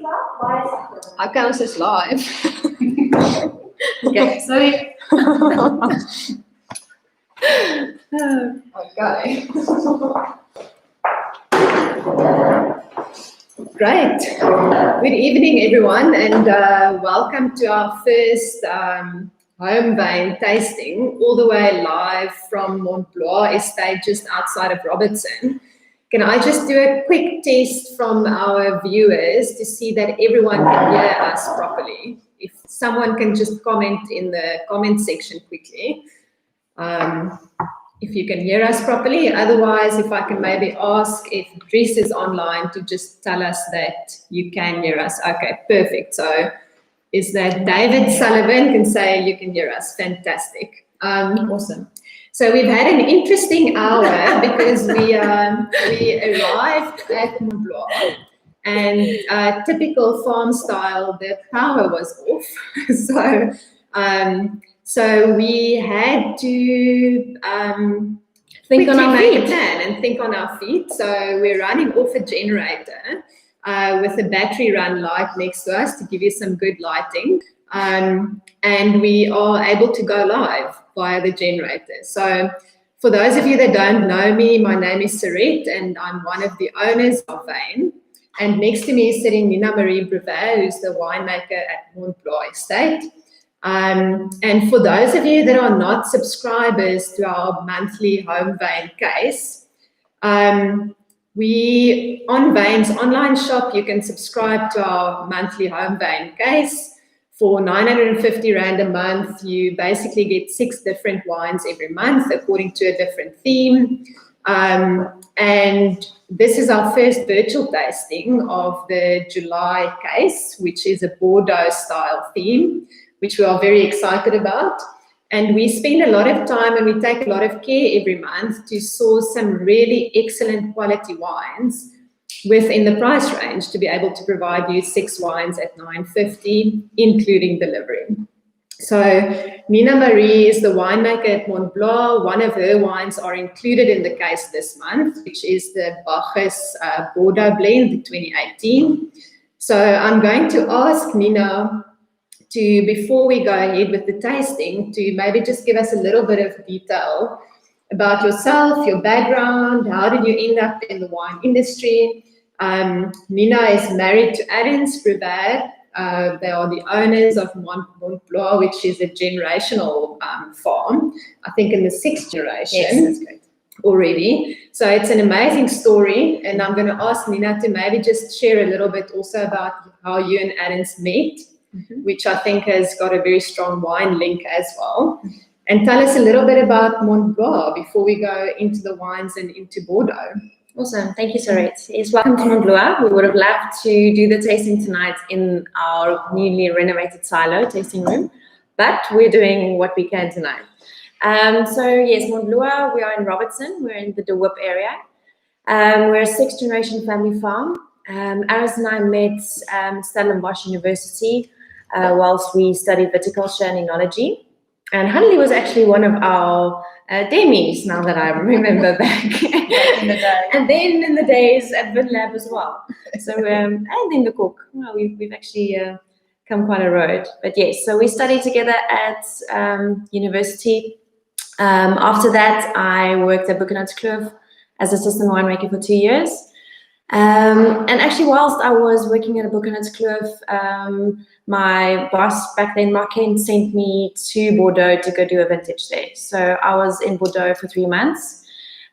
How comes it's live? Okay, sorry. Okay. Great. Good evening, everyone, and welcome to our first Homewijn tasting, all the way live from Mont Blois estate just outside of Robertson. Can I just do a quick test from our viewers to see that everyone can hear us properly? If someone can just comment in the comment section quickly. If you can hear us properly. Otherwise, if I can maybe ask if Dries is online to just tell us that you can hear us. Okay, perfect. So is that David Sullivan can say you can hear us. Fantastic. Awesome. So we've had an interesting hour because we arrived at Mont Blois, and typical farm style, the power was off. So we had to think on our feet and think on our feet. So we're running off a generator with a battery run light next to us to give you some good lighting. And we are able to go live via the generator. So for those of you that don't know me, my name is Sarette and I'm one of the owners of Wijn. And next to me is sitting Nina Marie Bruwer, who's the winemaker at Mont Blois estate. And for those of you that are not subscribers to our monthly Homewijn case, we on Wijn's online shop, you can subscribe to our monthly Homewijn case. For 950 Rand a month, you basically get 6 different wines every month according to a different theme. And this is our first virtual tasting of the July case, which is a Bordeaux style theme, which we are very excited about. And we spend a lot of time and we take a lot of care every month to source some really excellent quality wines within the price range to be able to provide you 6 wines at 950, including delivery. So Nina Marie is the winemaker at Mont Blois. One of her wines are included in the case this month, which is the Bacchus Bordeaux blend, 2018. So I'm going to ask Nina to, before we go ahead with the tasting, to maybe just give us a little bit of detail about yourself, your background, how did you end up in the wine industry. Nina is married to Arends Bruwer. They are the owners of Mont Blois, which is a generational farm, I think in the 6th generation. Yes, that's great. Already. So it's an amazing story, and I'm going to ask Nina to maybe just share a little bit also about how you and Arends met, which I think has got a very strong wine link as well. And tell us a little bit about Mont Blois before we go into the wines and into Bordeaux. Awesome. Thank you, Sarette. Yes, welcome to Mont Blois. We would have loved to do the tasting tonight in our newly renovated silo tasting room, but we're doing what we can tonight. So yes, Mont Blois, we are in Robertson. We're in the De Hoop area. We're a 6th generation family farm. Arends and I met Stellenbosch University whilst we studied viticulture and enology. And Hanley was actually one of our demis, now that I remember back in the day. And then in the days at VinLab as well. So, and then the cook. Well, we've actually come quite a road. But yes, so we studied together at university. After that, I worked at Kloof as assistant winemaker for 2 years. And actually, whilst I was working at a Kloof, my boss back then, Mark Kent, sent me to Bordeaux to go do a vintage there. So I was in Bordeaux for 3 months.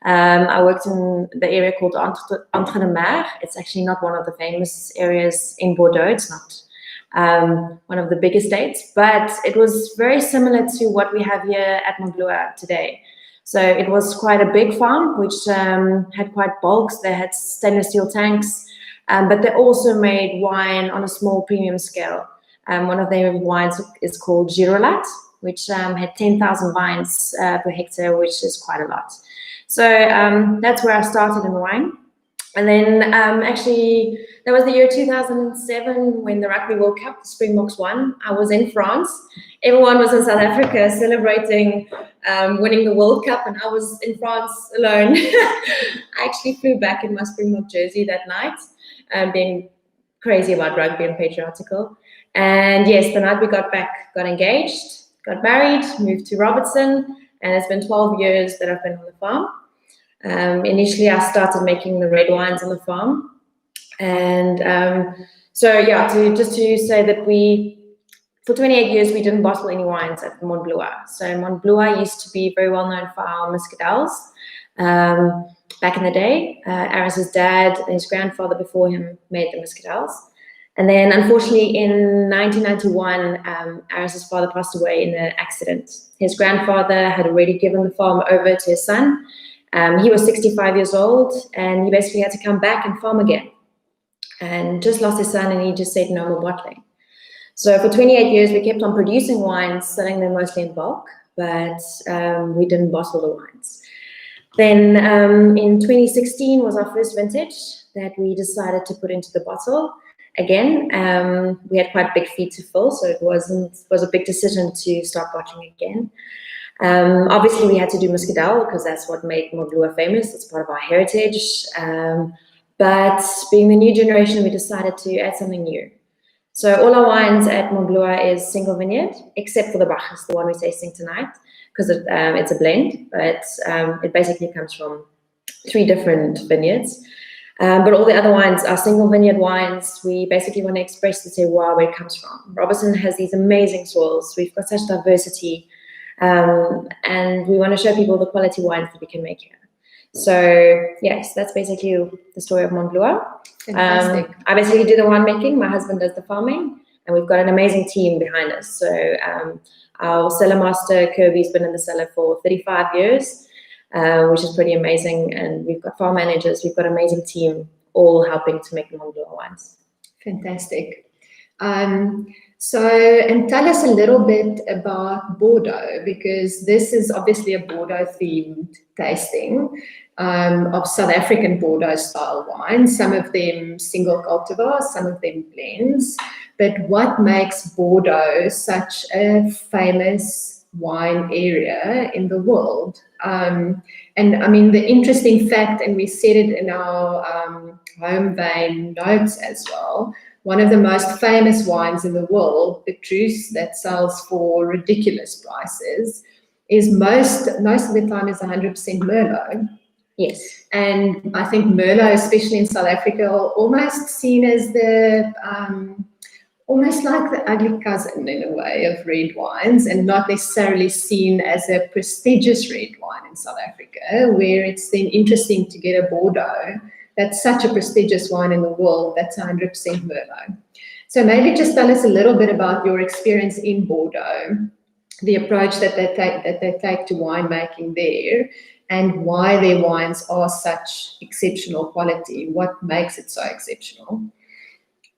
I worked in the area called Entre de Mer. It's actually not one of the famous areas in Bordeaux. It's not one of the big estates, but it was very similar to what we have here at Mont Blois today. So it was quite a big farm, which had quite bulks. They had stainless steel tanks, but they also made wine on a small premium scale. One of their wines is called Girolat, which had 10,000 vines per hectare, which is quite a lot. So that's where I started in wine. And then actually, that was the year 2007 when the Rugby World Cup, the Springboks won. I was in France. Everyone was in South Africa celebrating winning the World Cup, and I was in France alone. I actually flew back in my Springbok jersey that night, being crazy about rugby and patriotical. And yes, the night we got back, got engaged, got married, moved to Robertson, and it's been 12 years that I've been on the farm. Initially, I started making the red wines on the farm. And so yeah, just to say that for 28 years, we didn't bottle any wines at Mont Blois. So Mont Blois used to be very well known for our muscadels. Back in the day, Aris's dad and his grandfather before him made the muscadels. And then unfortunately in 1991, Aris's father passed away in an accident. His grandfather had already given the farm over to his son. He was 65 years old and he basically had to come back and farm again. And just lost his son and he just said no more bottling. So for 28 years, we kept on producing wines, selling them mostly in bulk, but we didn't bottle the wines. Then in 2016 was our first vintage that we decided to put into the bottle. Again, we had quite big feet to fill, so it was a big decision to start bottling again. Obviously, we had to do muscadel because that's what made Mont Blois famous. It's part of our heritage. But being the new generation, we decided to add something new. So all our wines at Mont Blois is single vineyard, except for the Bacchus, the one we're tasting tonight, because it's a blend, but it basically comes from 3 different vineyards. But all the other wines are single vineyard wines. We basically want to express the terroir where it comes from. Robertson has these amazing soils. We've got such diversity, and we want to show people the quality wines that we can make here. So yes, that's basically the story of Mont Blois. Fantastic. I basically do the winemaking. My husband does the farming, and we've got an amazing team behind us. So our cellar master Kirby's been in the cellar for 35 years, which is pretty amazing. And we've got farm managers. We've got an amazing team, all helping to make the Mont Blois wines. Fantastic. And tell us a little bit about Bordeaux, because this is obviously a Bordeaux-themed tasting of South African Bordeaux style wines, some of them single cultivars, some of them blends. But what makes Bordeaux such a famous wine area in the world? And I mean, the interesting fact, and we said it in our Homewijn notes as well, one of the most famous wines in the world, Petrus, that sells for ridiculous prices, is most of the time is 100% Merlot. Yes. And I think Merlot, especially in South Africa, are almost seen as the, almost like the ugly cousin in a way of red wines, and not necessarily seen as a prestigious red wine in South Africa, where it's then interesting to get a Bordeaux that's such a prestigious wine in the world that's 100% Merlot. So maybe just tell us a little bit about your experience in Bordeaux, the approach that they take to winemaking there, and why their wines are such exceptional quality. What makes it so exceptional?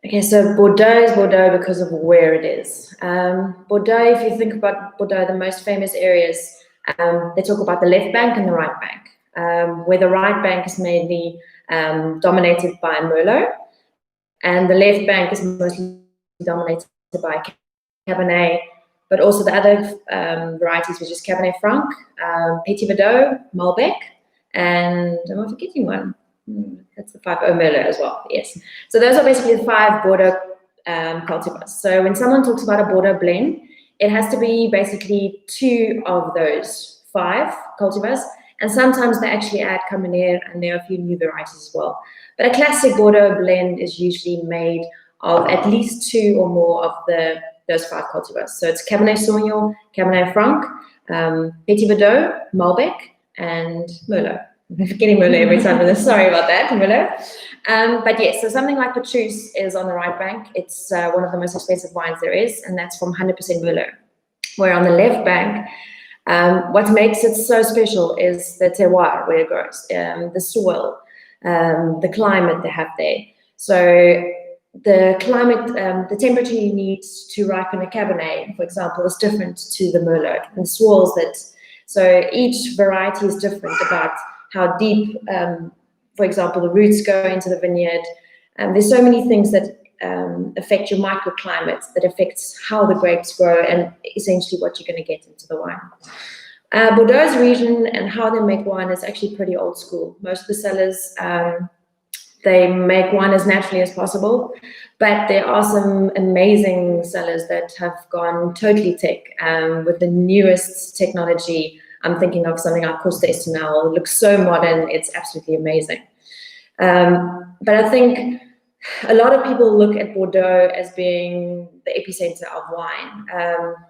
Okay, so Bordeaux is Bordeaux because of where it is. Bordeaux, if you think about Bordeaux, the most famous areas, they talk about the left bank and the right bank, where the right bank is mainly dominated by Merlot, and the left bank is mostly dominated by Cabernet, but also the other varieties, which is Cabernet Franc, Petit Verdot, Malbec, and am I forgetting one? That's the 5 Merlot as well, yes. So those are basically the 5 Bordeaux cultivars. So when someone talks about a Bordeaux blend, it has to be basically 2 of those 5 cultivars. And sometimes they actually add Cabernet, and there are a few new varieties as well. But a classic Bordeaux blend is usually made of at least 2 or more of those 5 cultivars. So it's Cabernet Sauvignon, Cabernet Franc, Petit Verdot, Malbec, and Merlot. I'm forgetting Merlot every time, but sorry about that, Merlot. But yes, so something like Petrus is on the right bank. It's one of the most expensive wines there is, and that's from 100% Merlot. Where on the left bank, what makes it so special is the terroir where it grows, the soil, the climate they have there. So the climate, the temperature you need to ripen a Cabernet, for example, is different to the Merlot. And the soils so each variety is different about how deep, for example, the roots go into the vineyard. There's so many things that affect your microclimate, that affects how the grapes grow and essentially what you're going to get into the wine. Bordeaux's region and how they make wine is actually pretty old school. Most of the cellars, they make wine as naturally as possible. But there are some amazing cellars that have gone totally tech with the newest technology. I'm thinking of something like Costa Estonel. It looks so modern. It's absolutely amazing. But I think a lot of people look at Bordeaux as being the epicenter of wine.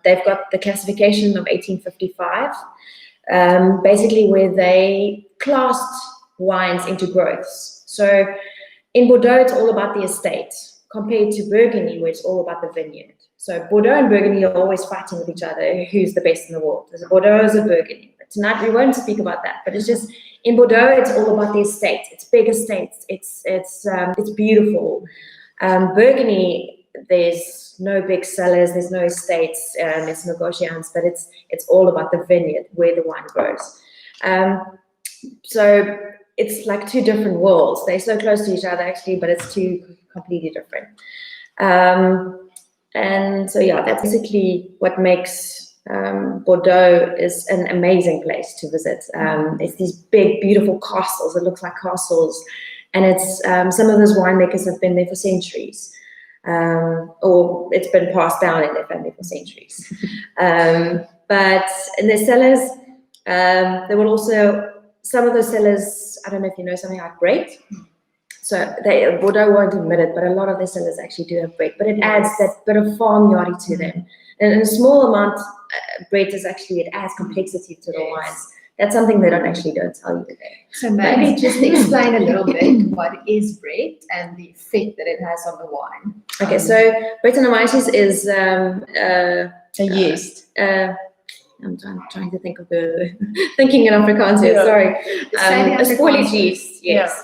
They've got the classification of 1855, basically where they classed wines into growths. So in Bordeaux, it's all about the estate, compared to Burgundy, where it's all about the vineyard. So Bordeaux and Burgundy are always fighting with each other. Who's the best in the world? Is it Bordeaux or is it Burgundy? But tonight we won't speak about that. But it's just in Bordeaux, it's all about the estate. It's big estates. It's beautiful. Burgundy, there's no big cellars. There's no estates. It's negociants, but it's all about the vineyard where the wine grows. So it's like two different worlds. They're so close to each other actually, but it's two completely different. And so yeah, that's basically what makes Bordeaux is an amazing place to visit. It's these big, beautiful castles. It looks like castles, and it's some of those winemakers have been there for centuries, or it's been passed down in their family for centuries. But in their cellars, there will also some of those cellars. I don't know if you know something like Brett. So Bordeaux won't admit it, but a lot of their cellars actually do have Brett. But it adds that bit of farmyardy to them. And in a small amount, Brett is actually, it adds complexity to the wines. That's something they don't tell you today. So maybe just explain a little bit what is Brett and the effect that it has on the wine. Okay, so Brettanomyces is a yeast. I'm trying to think of thinking in Afrikaans here, sorry. A spoilage yeast, yes. Yeah.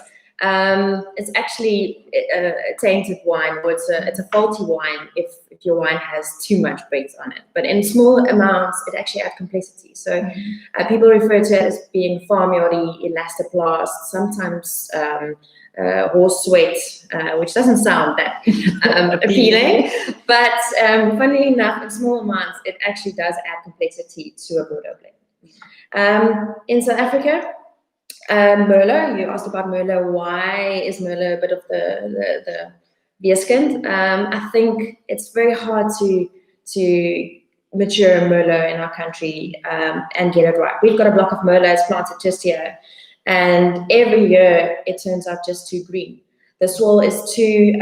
It's actually a tainted wine, or it's a faulty wine if your wine has too much Brett on it. But in small amounts, it actually adds complexity. So people refer to it as being farmyardy, elastoplast, sometimes horse sweat, which doesn't sound that appealing. But funnily enough, in small amounts, it actually does add complexity to a Bordeaux blend. In South Africa, Merlot, you asked about Merlot. Why is Merlot a bit of the Weerskind? I think it's very hard to mature Merlot in our country and get it right. We've got a block of Merlot, it's planted just here, and every year it turns out just too green. The soil is too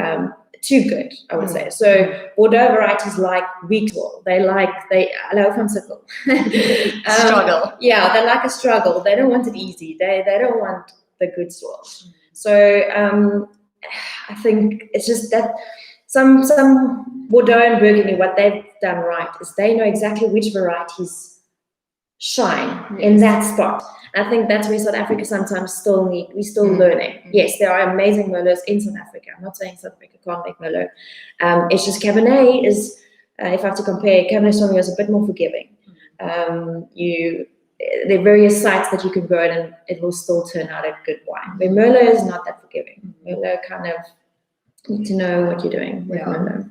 good, I would say. So Bordeaux varieties like weak soil. Hello from Sickle. Struggle. Yeah, they like a struggle. They don't want it easy. They don't want the good soil. So I think it's just that some Bordeaux and Burgundy, what they've done right is they know exactly which varieties shine in that spot. And I think that's where South Africa sometimes we're still learning. Yes, there are amazing Merlots in South Africa. I'm not saying South Africa can't make Merlot. It's just Cabernet is, if I have to compare, Cabernet Sauvignon is a bit more forgiving. There are various sites that you can grow it and it will still turn out a good wine. But Merlot is not that forgiving. Merlot kind of need to know what you're doing with Merlot.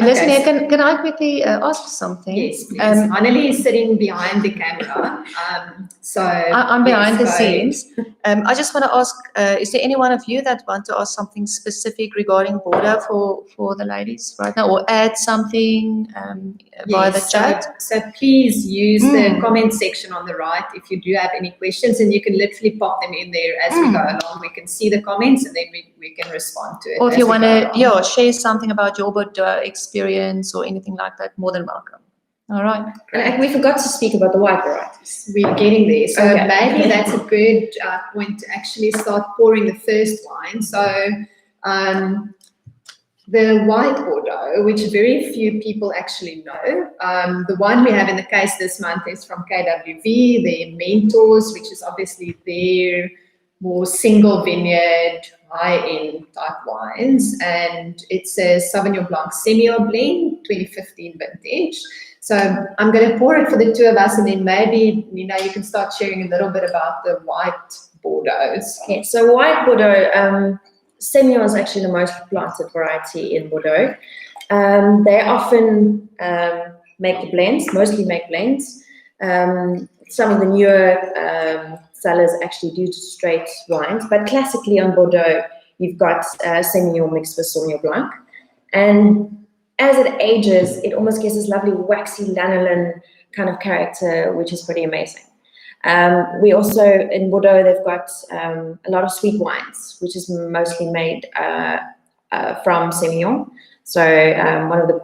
Okay. Can I quickly ask something? Yes, please. Annelie is sitting behind the camera. So I'm behind the scenes. I just want to ask, is there any one of you that want to ask something specific regarding Bordeaux for the ladies right now, or add something via the chat? So please use the comment section on the right if you do have any questions, and you can literally pop them in there as we go along. We can see the comments and then we can respond to it. Or if you want to share something about your Bordeaux experience or anything like that, more than welcome. All right. And we forgot to speak about the white varieties. We're getting there. So maybe that's a good point to actually start pouring the first wine. So the white Bordeaux, which very few people actually know. The one we have in the case this month is from KWV, their Mentors, which is obviously their more single vineyard, high-end type wines. And it says Sauvignon Blanc Senior Blend, 2015 vintage. So I'm going to pour it for the two of us, and then maybe, Nina, you can start sharing a little bit about the white Bordeaux. Okay, so white Bordeaux, Semillon is actually the most planted variety in Bordeaux. They often mostly make blends. Some of the newer cellars actually do straight wines, but classically on Bordeaux, you've got Semillon mixed with Sauvignon Blanc. And as it ages, it almost gets this lovely waxy lanolin kind of character, which is pretty amazing. We also, in Bordeaux, they've got a lot of sweet wines, which is mostly made from Semillon. So one of the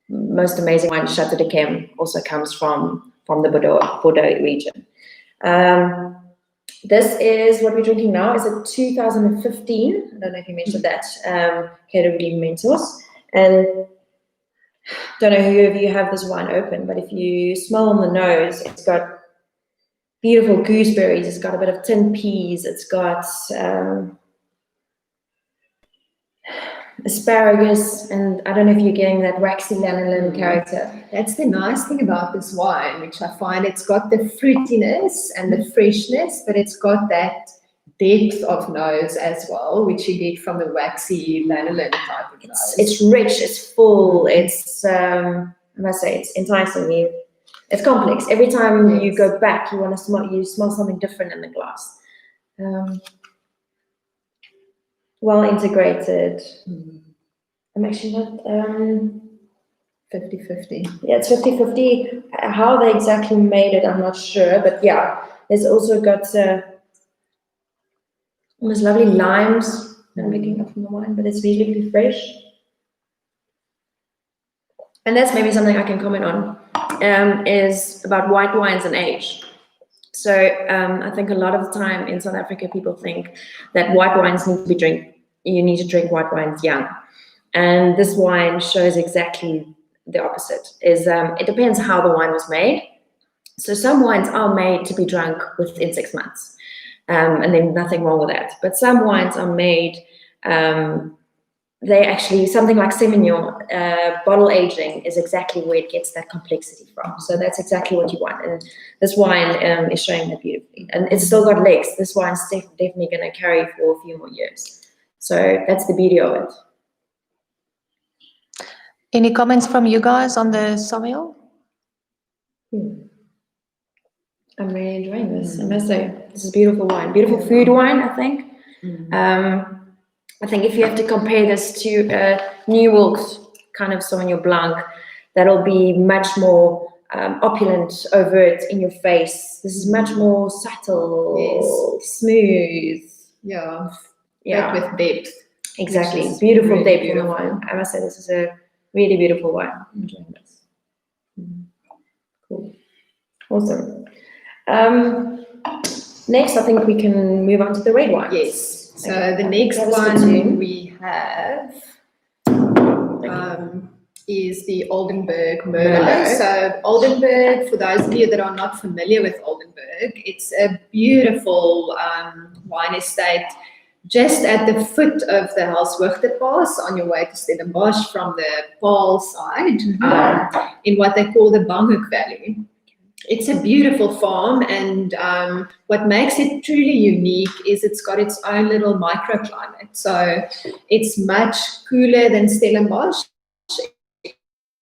most amazing wines, Chateau de Chem, also comes from the Bordeaux region. This is what we're drinking now. Is a 2015. I don't know if you mentioned that. Category Mentos. And don't know who of you have this wine open, but if you smell on the nose, it's got beautiful gooseberries. It's got a bit of tin peas. It's got asparagus, and I don't know if you're getting that waxy lanolin character. That's the nice thing about this wine, which I find it's got the fruitiness and the freshness, but it's got that depth of nose as well, which you get from the waxy lanolin type of nose. It's rich, it's full, it's, I must say, it's enticing you. It's complex. Every time you go back, you smell something different in the glass. Well integrated. I'm actually not 50-50. Yeah, it's 50-50. How they exactly made it, I'm not sure, but yeah, there's also got almost lovely limes that I'm picking up from the wine, but it's really fresh. And that's maybe something I can comment on, is about white wines and age. So I think a lot of the time in South Africa, people think that white wines need to be you need to drink white wines young. And this wine shows exactly the opposite. It depends how the wine was made. So some wines are made to be drunk within 6 months, and then nothing wrong with that. But some wines are made, they actually, something like Semillon, bottle aging is exactly where it gets that complexity from. So that's exactly what you want. And this wine is showing that beautifully. And it's still got legs. This wine's definitely going to carry for a few more years. So that's the beauty of it. Any comments from you guys on the Sauvignon? I'm really enjoying this. I must say, this is beautiful wine. Beautiful food wine, I think. I think if you have to compare this to New York's kind of Sauvignon Blanc, that'll be much more opulent, overt, in your face. This is much more subtle, smooth. Yeah. Yeah, But with depth. exactly. Beautiful really depth in the wine. I must say, this is a really beautiful wine. I'm enjoying this. Cool. Awesome. Next, I think we can move on to the red wine. Yes. So the next one we have is the Oldenburg Merlot. So Oldenburg, for those of you that are not familiar with Oldenburg, it's a beautiful wine estate just at the foot of the Helswigterpass on your way to Stellenbosch from the Paarl side, in what they call the Banghoek Valley. It's a beautiful farm, and what makes it truly unique is it's got its own little microclimate. So it's much cooler than Stellenbosch.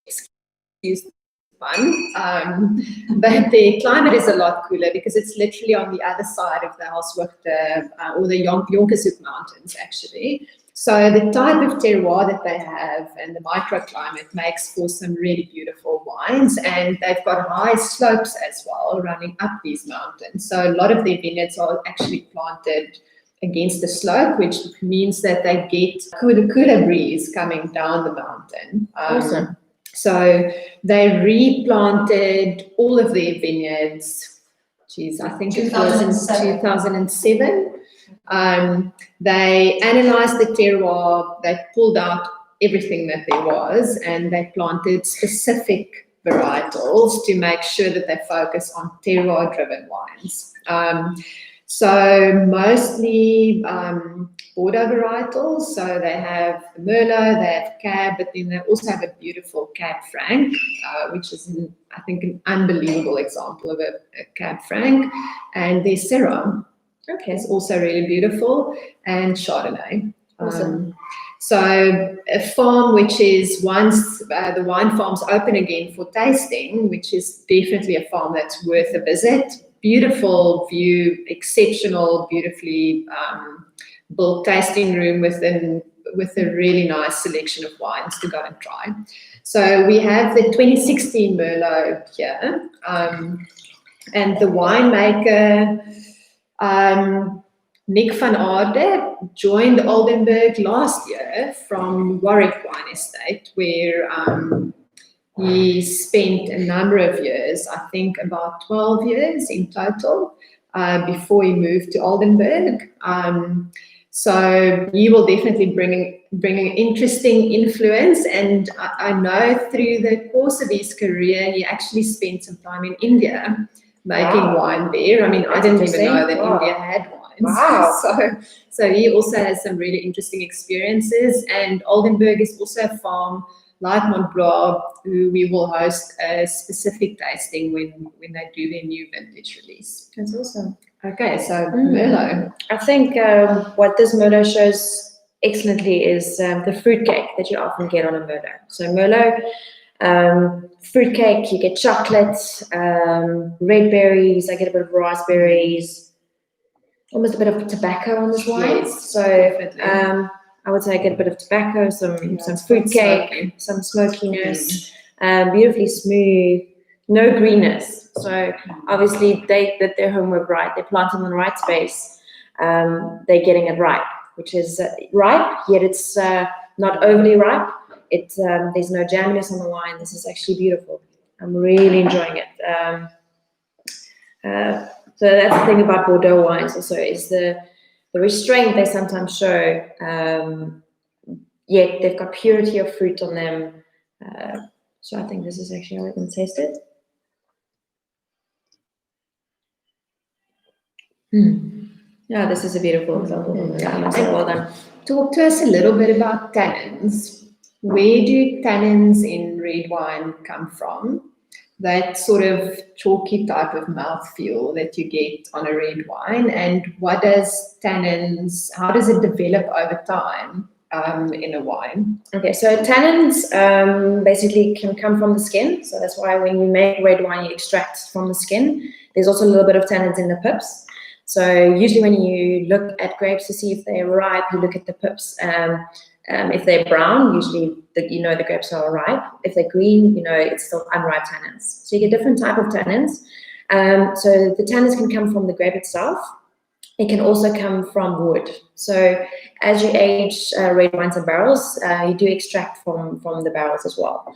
Excuse the pun. But the climate is a lot cooler because it's literally on the other side of the Helswigter or the Jonkershoek Mountains, actually. So the type of terroir that they have and the microclimate makes for some really beautiful wines, and they've got high slopes as well running up these mountains. So a lot of their vineyards are actually planted against the slope, which means that they get cooler breeze coming down the mountain. Awesome. So they replanted all of their vineyards. Geez, I think it was in 2007. They analyzed the terroir, they pulled out everything that there was, and they planted specific varietals to make sure that they focus on terroir-driven wines. So mostly Bordeaux varietals. So they have the Merlot, they have Cab, but then they also have a beautiful Cab Franc, which is, I think, an unbelievable example of a Cab Franc. And there's Syrah. Okay, it's also really beautiful, and Chardonnay. Awesome. So a farm which is, once the wine farm's open again for tasting, which is definitely a farm that's worth a visit. Beautiful view, exceptional, beautifully built tasting room with a really nice selection of wines to go and try. So we have the 2016 Merlot here, and the winemaker, Nick van Aarde, joined Oldenburg last year from Warwick Wine Estate, where he spent a number of years, I think about 12 years in total, before he moved to Oldenburg. So he will definitely bring an interesting influence, and I know through the course of his career, he actually spent some time in India making wine there. I mean, I didn't even know that India had wines. Wow. So he also has some really interesting experiences, and Oldenburg is also a farm like Mont Blois, who we will host a specific tasting when they do their new vintage release. That's awesome. Okay, so Merlot. I think what this Merlot shows excellently is the fruitcake that you often get on a Merlot. So Merlot, fruitcake, you get chocolate, red berries, I get a bit of raspberries, almost a bit of tobacco on this wine. Yes, so I would say I get a bit of tobacco, some fruitcake, some smokiness, beautifully smooth, no greenness. So obviously they did their homework right. They're planting in the right space. They're getting it right, which is ripe, yet it's not overly ripe. There's no jamminess on the wine. This is actually beautiful. I'm really enjoying it. So that's the thing about Bordeaux wines also, is the restraint they sometimes show, yet they've got purity of fruit on them. So I think this is actually how we can taste it. Yeah, this is a beautiful example. Yeah, I must say, well done. Talk to us a little bit about tannins. Where do tannins in red wine come from? That sort of chalky type of mouthfeel that you get on a red wine, and how does it develop over time in a wine? Okay, so tannins basically can come from the skin. So that's why when you make red wine, you extract from the skin. There's also a little bit of tannins in the pips. So usually when you look at grapes to see if they're ripe, you look at the pips. If they're brown, usually the grapes are ripe. If they're green, it's still unripe tannins. So you get different type of tannins. So the tannins can come from the grape itself. It can also come from wood. So as you age red wines in barrels, you do extract from the barrels as well.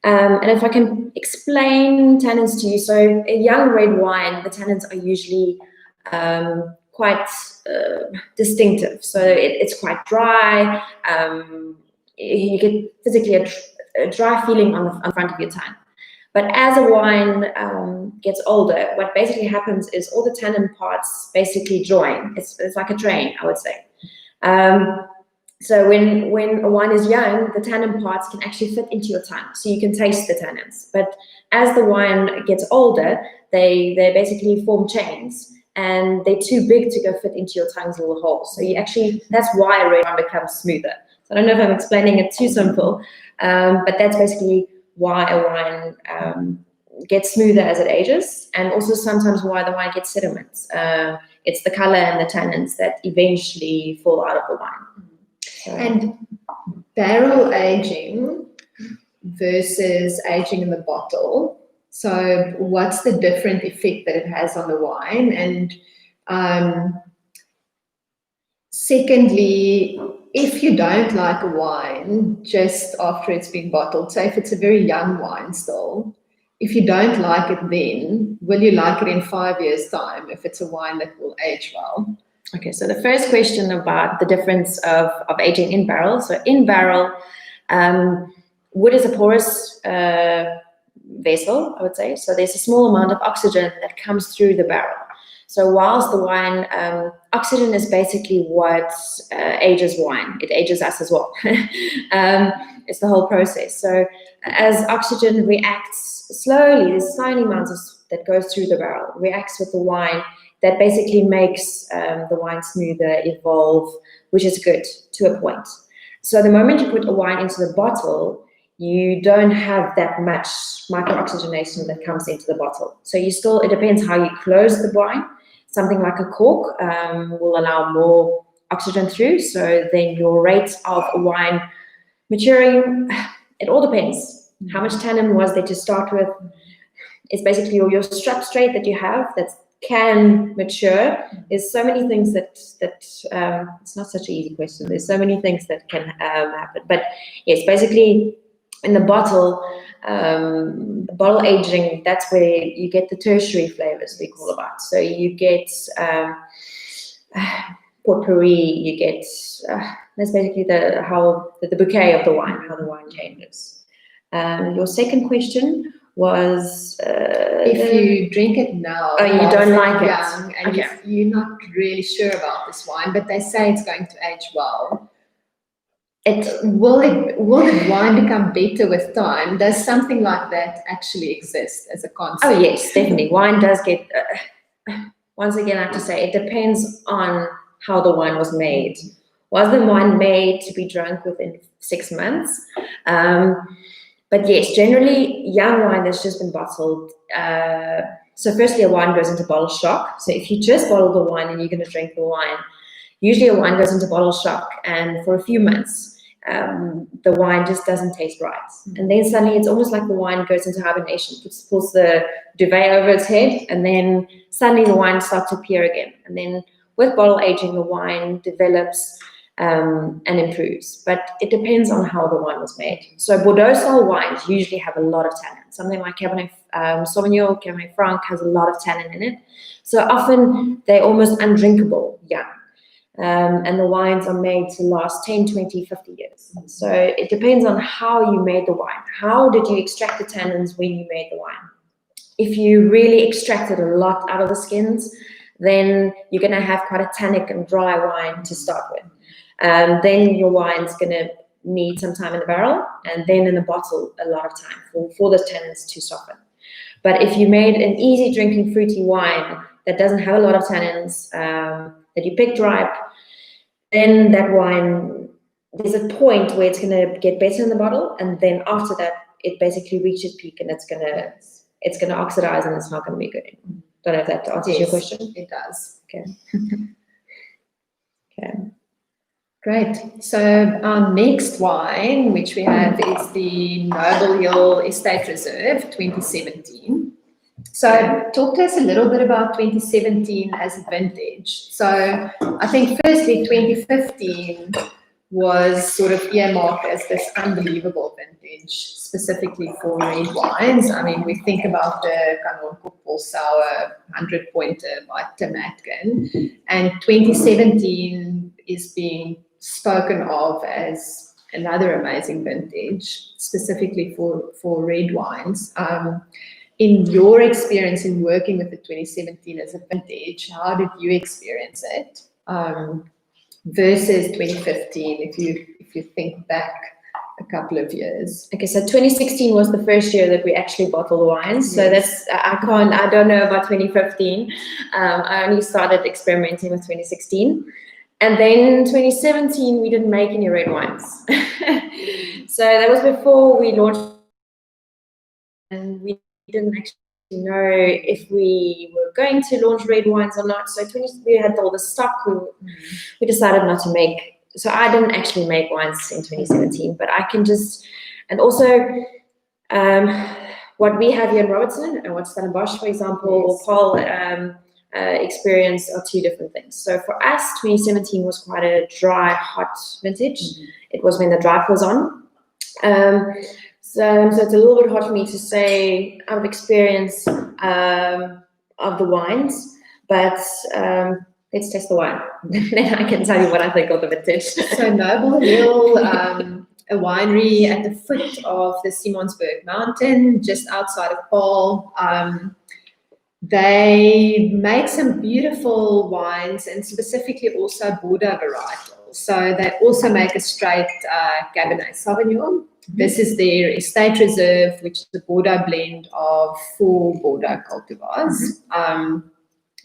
And if I can explain tannins to you, so a young red wine, the tannins are usually quite distinctive. So it's quite dry. You get physically a dry feeling on front of your tongue. But as a wine gets older, what basically happens is all the tannin parts basically join. It's like a train, I would say. So when a wine is young, the tannin parts can actually fit into your tongue, so you can taste the tannins. But as the wine gets older, they basically form chains, and they're too big to go fit into your tongue's little hole. So that's why a red wine becomes smoother. So I don't know if I'm explaining it too simple, but that's basically why a wine gets smoother as it ages, and also sometimes why the wine gets sediments. It's the color and the tannins that eventually fall out of the wine. So. And barrel aging versus aging in the bottle. So what's the different effect that it has on the wine? And secondly, if you don't like a wine just after it's been bottled, so if it's a very young wine still, if you don't like it then, will you like it in 5 years' time if it's a wine that will age well? Okay, so the first question about the difference of aging in barrel. So in barrel, wood is a porous vessel, I would say. So there's a small amount of oxygen that comes through the barrel. So whilst the wine, oxygen is basically what ages wine. It ages us as well. It's the whole process. So as oxygen reacts slowly, there's tiny amounts that goes through the barrel, reacts with the wine, that basically makes the wine smoother, evolve, which is good to a point. So the moment you put a wine into the bottle, you don't have that much microoxygenation that comes into the bottle. So it depends how you close the wine. Something like a cork will allow more oxygen through. So then your rates of a wine maturing, it all depends. How much tannin was there to start with? It's basically your substrate that you have that can mature. There's so many things that it's not such an easy question. There's so many things that can happen. But yes, basically in the bottle aging, that's where you get the tertiary flavors we call about. So you get potpourri, you get that's basically the bouquet of the wine, how the wine changes. Your second question was if you drink it now, you don't like it, young, and you're not really sure about this wine, but they say it's going to age well. Will the wine become better with time? Does something like that actually exist as a concept? Oh yes, definitely. Wine does get. Once again, I have to say it depends on how the wine was made. Was the wine made to be drunk within 6 months? But yes, generally, young wine that's just been bottled. So firstly, a wine goes into bottle shock. So if you just bottle the wine and you're going to drink the wine, usually a wine goes into bottle shock, and for a few months, the wine just doesn't taste right. And then suddenly it's almost like the wine goes into hibernation, pulls the duvet over its head, and then suddenly the wine starts to appear again. And then with bottle aging, the wine develops and improves. But it depends on how the wine was made. So Bordeaux style wines usually have a lot of tannin. Something like Cabernet Sauvignon, Cabernet Franc has a lot of tannin in it. So often they're almost undrinkable young. And the wines are made to last 10, 20, 50 years. So it depends on how you made the wine. How did you extract the tannins when you made the wine? If you really extracted a lot out of the skins, then you're going to have quite a tannic and dry wine to start with. Then your wine's going to need some time in the barrel, and then in the bottle a lot of time for the tannins to soften. But if you made an easy drinking fruity wine that doesn't have a lot of tannins, that you picked ripe, then that wine, there's a point where it's going to get better in the bottle, and then after that it basically reaches peak, and it's going to oxidize, and it's not going to be good anymore. Don't know if that answers your question. It does. Okay. Okay. Great. So our next wine, which we have, is the Noble Hill Estate Reserve 2017. So talk to us a little bit about 2017 as a vintage. So I think firstly 2015 was sort of earmarked as this unbelievable vintage, specifically for red wines. I mean, we think about the Canon Coupole Sour 100-pointer by Tim Atkin, and 2017 is being spoken of as another amazing vintage, specifically for red wines. In your experience in working with the 2017 as a vintage, how did you experience it versus 2015? If you think back a couple of years. Okay, so 2016 was the first year that we actually bottled wines. So that's I don't know about 2015. I only started experimenting with 2016. And then 2017, we didn't make any red wines. So that was before we launched, and we didn't actually know if we were going to launch red wines or not. So we had all the stock. We decided not to make. So I didn't actually make wines in 2017, but I can just, and also what we have here in Robertson and what Stellenbosch, for example, or Paul experience are two different things. So for us, 2017 was quite a dry, hot vintage. It was when the drought was on. So it's a little bit hard for me to say out of experience of the wines, but let's test the wine. Then I can tell you what I think of the vintage. So Noble Hill, a winery at the foot of the Simonsberg Mountain, just outside of Paul. They make some beautiful wines, and specifically also Bordeaux varietals. So they also make a straight Cabernet Sauvignon. This is their estate reserve, which is a Bordeaux blend of 4 Bordeaux cultivars.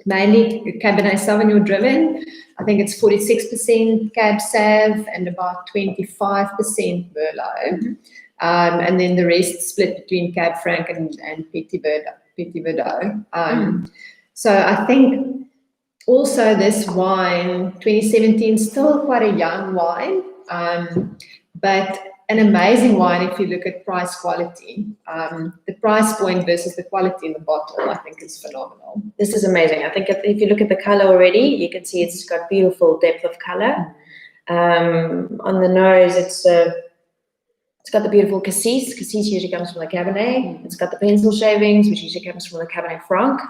Mainly Cabernet Sauvignon driven. I think it's 46% Cab Sav and about 25% Merlot. And then the rest split between Cab Franc and Petit Verdot. So I think Also, this wine, 2017, still quite a young wine, but an amazing wine if you look at price quality. The price point versus the quality in the bottle, I think, is phenomenal. This is amazing. I think if you look at the color already, you can see it's got beautiful depth of color. On the nose, it's got the beautiful cassis. Cassis usually comes from the Cabernet. It's got the pencil shavings, which usually comes from the Cabernet Franc.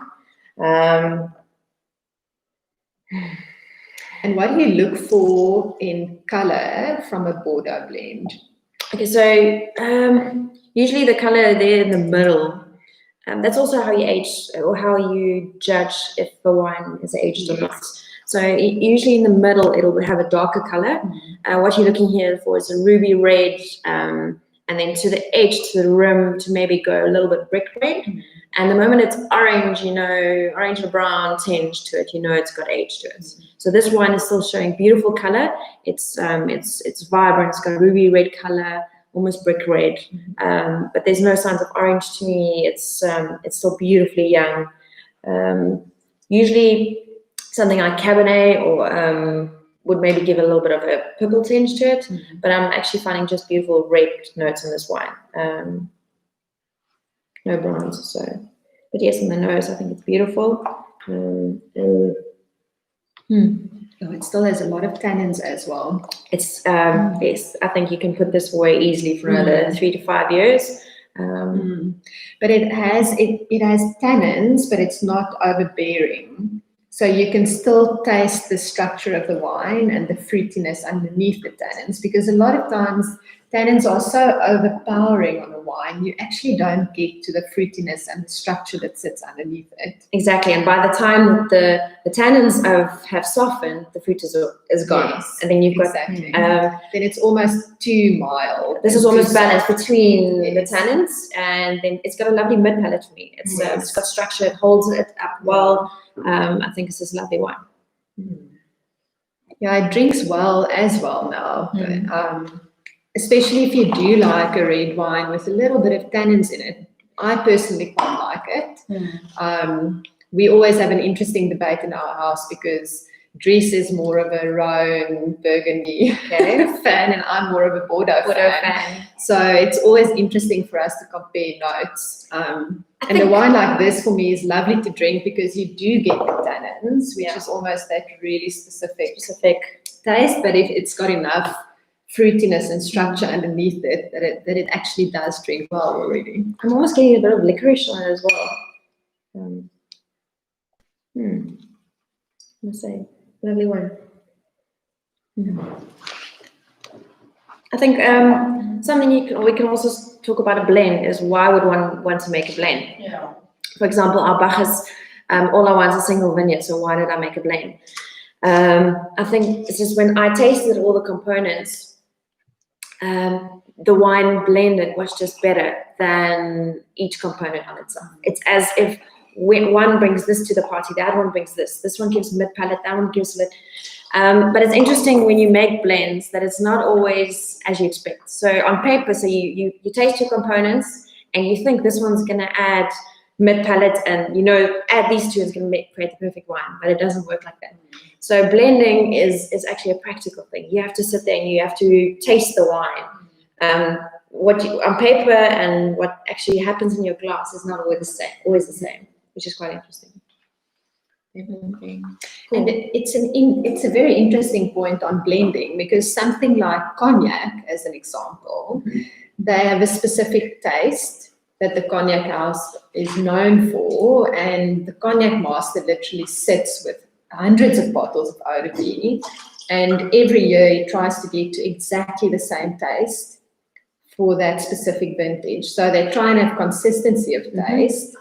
And what do you look for in color from a Bordeaux blend? Okay, so usually the color there in the middle, that's also how you age or how you judge if the wine is aged or not. So usually in the middle, it'll have a darker color. What you're looking here for is a ruby red, and then to the edge, to the rim, to maybe go a little bit brick red. And the moment it's orange, orange or brown tinge to it, it's got age to it. So this wine is still showing beautiful color. It's vibrant. It's got ruby red color, almost brick red. But there's no signs of orange to me. It's still beautifully young. Usually something like Cabernet or would maybe give a little bit of a purple tinge to it. But I'm actually finding just beautiful red notes in this wine. No bronze, so. But yes, on the nose, I think it's beautiful. It still has a lot of tannins as well. It's yes, I think you can put this away easily for another 3 to 5 years. But it has tannins, but it's not overbearing. So you can still taste the structure of the wine and the fruitiness underneath the tannins, because a lot of times tannins are so overpowering on a wine, you actually don't get to the fruitiness and the structure that sits underneath it. Exactly, and by the time that the tannins have softened, the fruit is gone. Yes, and then you've got then it's almost too mild. This is almost balanced between the tannins, and then it's got a lovely mid palate for me. It's got structure, it holds it up well. I think it's this lovely wine. Yeah, it drinks well as well now. Especially if you do like a red wine with a little bit of tannins in it. I personally quite like it. We always have an interesting debate in our house because Dries is more of a Rhone Burgundy fan, and I'm more of a Bordeaux fan. So it's always interesting for us to compare notes. And a wine like this for me is lovely to drink because you do get the tannins, which is almost that really specific taste. But if it's got enough fruitiness and structure underneath it, that it actually does drink well already. I'm almost getting a bit of licorice on it as well. I must say, lovely wine. I think something we can also talk about a blend is why would one want to make a blend? Yeah. For example, our Bacchus, all our wines are single vineyard, so why did I make a blend? I think it's just when I tasted all the components, the wine blended was just better than each component on its own. It's as if when one brings this to the party, that one brings this one gives mid palate, that one gives mid. But it's interesting when you make blends that it's not always as you expect. So on paper, so you taste your components and you think this one's going to add mid palate and add these two is going to create the perfect wine, but it doesn't work like that. So blending is actually a practical thing. You have to sit there and you have to taste the wine. On paper and what actually happens in your glass is not always the same, which is quite interesting. Definitely. Cool. And it's a very interesting point on blending because something like cognac, as an example, they have a specific taste that the cognac house is known for, and the cognac master literally sits with hundreds of bottles of eau de vie, and every year he tries to get to exactly the same taste for that specific vintage. So they try and have consistency of taste.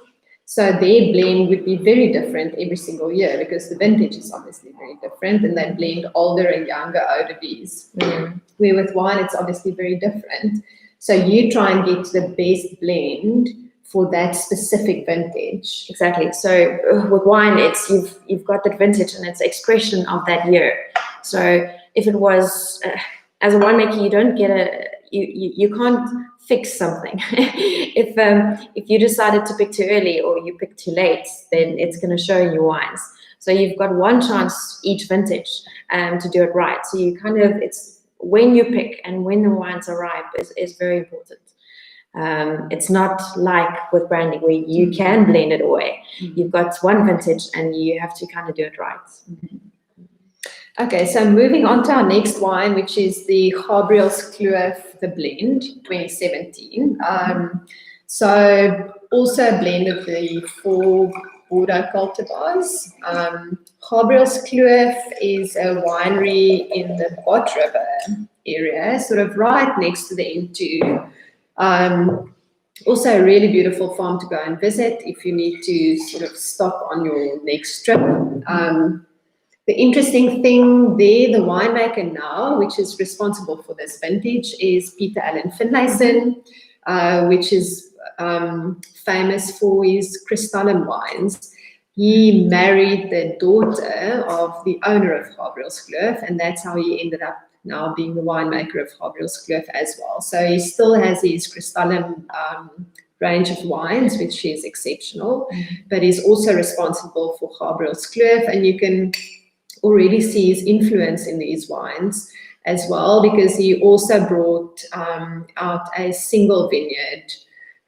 So their blend would be very different every single year because the vintage is obviously very different, and they blend older and younger eau de vies. Where with wine, it's obviously very different. So you try and get to the best blend for that specific vintage. Exactly. So with wine, it's you've got that vintage and it's expression of that year. So if it was as a winemaker, you can't fix something. If you decided to pick too early or you pick too late, then it's going to show in your wines. So you've got one chance each vintage to do it right. So you kind of, it's when you pick and when the wines are ripe is very important. It's not like with brandy where you can blend it away. You've got one vintage and you have to kind of do it right. Okay, so moving on to our next wine, which is the Gabriel's Kloof, the blend, 2017. So also a blend of the 4 Bordeaux cultivars. Gabriel's Kloof is a winery in the Bot River area, sort of right next to the N2. Also a really beautiful farm to go and visit if you need to sort of stop on your next trip. The interesting thing there, the winemaker now, which is responsible for this vintage, is Peter Allen Finlayson, which is famous for his Crystallum wines. He married the daughter of the owner of Gabriel's Kloof, and that's how he ended up now being the winemaker of Gabriel's Kloof as well. So he still has his Crystallum range of wines, which is exceptional, but he's also responsible for Gabriel's Kloof, and you can already see his influence in these wines as well, because he also brought out a single vineyard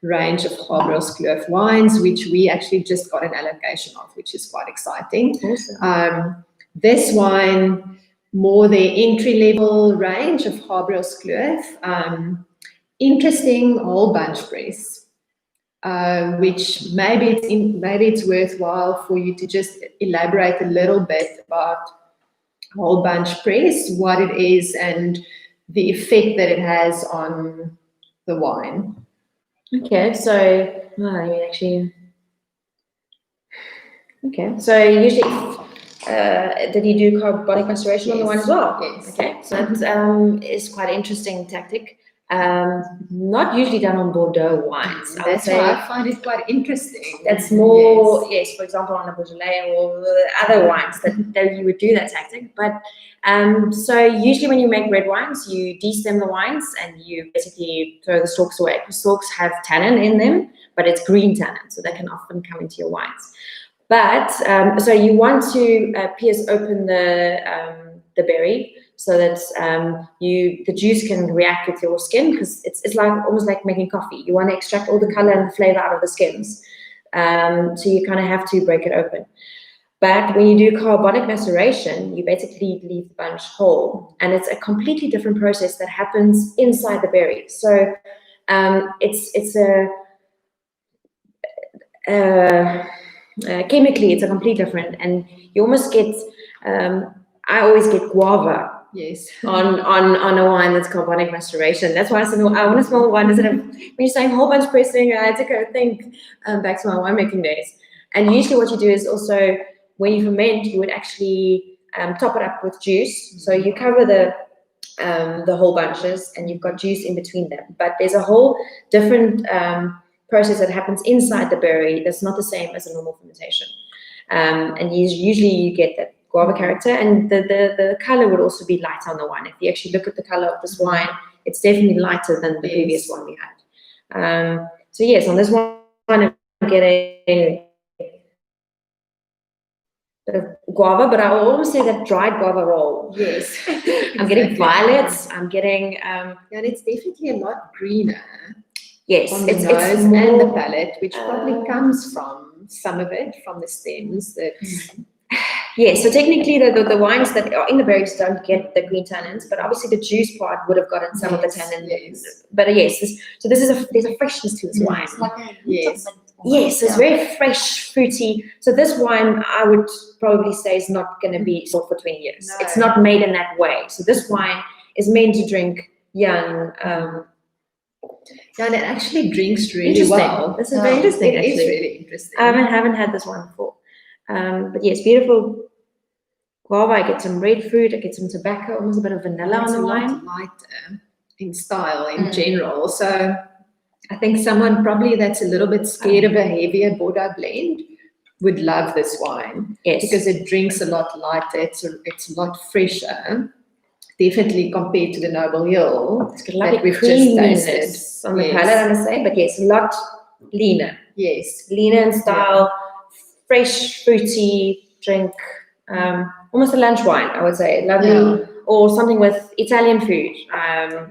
range of Gabriel's Kloof wines, which we actually just got an allocation of, which is quite exciting. Awesome. This wine, more the entry-level range of Gabriel's Kloof, interesting whole bunch press. Which maybe it's worthwhile for you to just elaborate a little bit about whole bunch press, what it is, and the effect that it has on the wine. Okay, so so usually, did you do carbonic maceration on the wine as well? Yes. Okay, so that is quite an interesting tactic. Not usually done on Bordeaux wines. That's why I find it quite interesting. That's more, yes, for example, on a Beaujolais or other wines that you would do that tactic. But so usually when you make red wines, you destem the wines and you basically throw the stalks away. Because stalks have tannin in them, but it's green tannin, so that can often come into your wines. But so you want to pierce open the berry, so that the juice can react with your skin, because it's like almost like making coffee. You want to extract all the color and the flavor out of the skins. So you kind of have to break it open. But when you do carbonic maceration, you basically leave the bunch whole, and it's a completely different process that happens inside the berry. So chemically, it's a completely different, and you almost get. I always get guava. Yes. on a wine that's carbonic maceration. That's why I said, I want a small wine. Instead of when you're saying whole bunch pressing, I had to go think back to my winemaking days. And usually what you do is also, when you ferment, you would actually top it up with juice. So you cover the whole bunches and you've got juice in between them. But there's a whole different process that happens inside the berry that's not the same as a normal fermentation. And usually you get that guava character, and the color would also be lighter on the wine. If you actually look at the color of this wine, it's definitely lighter than the previous one we had. So yes, on this one I'm getting a bit of guava, but I will almost say that dried guava roll. Yes. I'm getting violets. I'm getting and it's definitely a lot greener. Yes, on the nose and the palate, which probably comes from some of it from the stems. Yeah, so technically the wines that are in the berries don't get the green tannins, but obviously the juice part would have gotten some of the tannin. Yes. But yes, there's a freshness to this wine. It's like a Yes. Yes, it's very fresh, fruity. So this wine, I would probably say, is not going to be sold for 20 years. No. It's not made in that way. So this wine is meant to drink young. Yeah, and it actually drinks really well. This is very interesting. It is actually. really interesting. I haven't had this one before. But yes, beautiful guava. I get some red fruit. I get some tobacco, almost a bit of vanilla on the wine. It's a lot lighter in style in general. So I think someone probably that's a little bit scared of a heavier Bordeaux blend would love this wine. Yes. Because it drinks a lot lighter. It's a lot fresher. definitely compared to the Noble Hill It's got lovely that we've just tasted. creaminess on the Yes. palate, I must say, but yes, a lot leaner. Yes. Leaner in style, fresh, fruity drink, almost a lunch wine, I would say. Lovely, Yeah. or something with Italian food.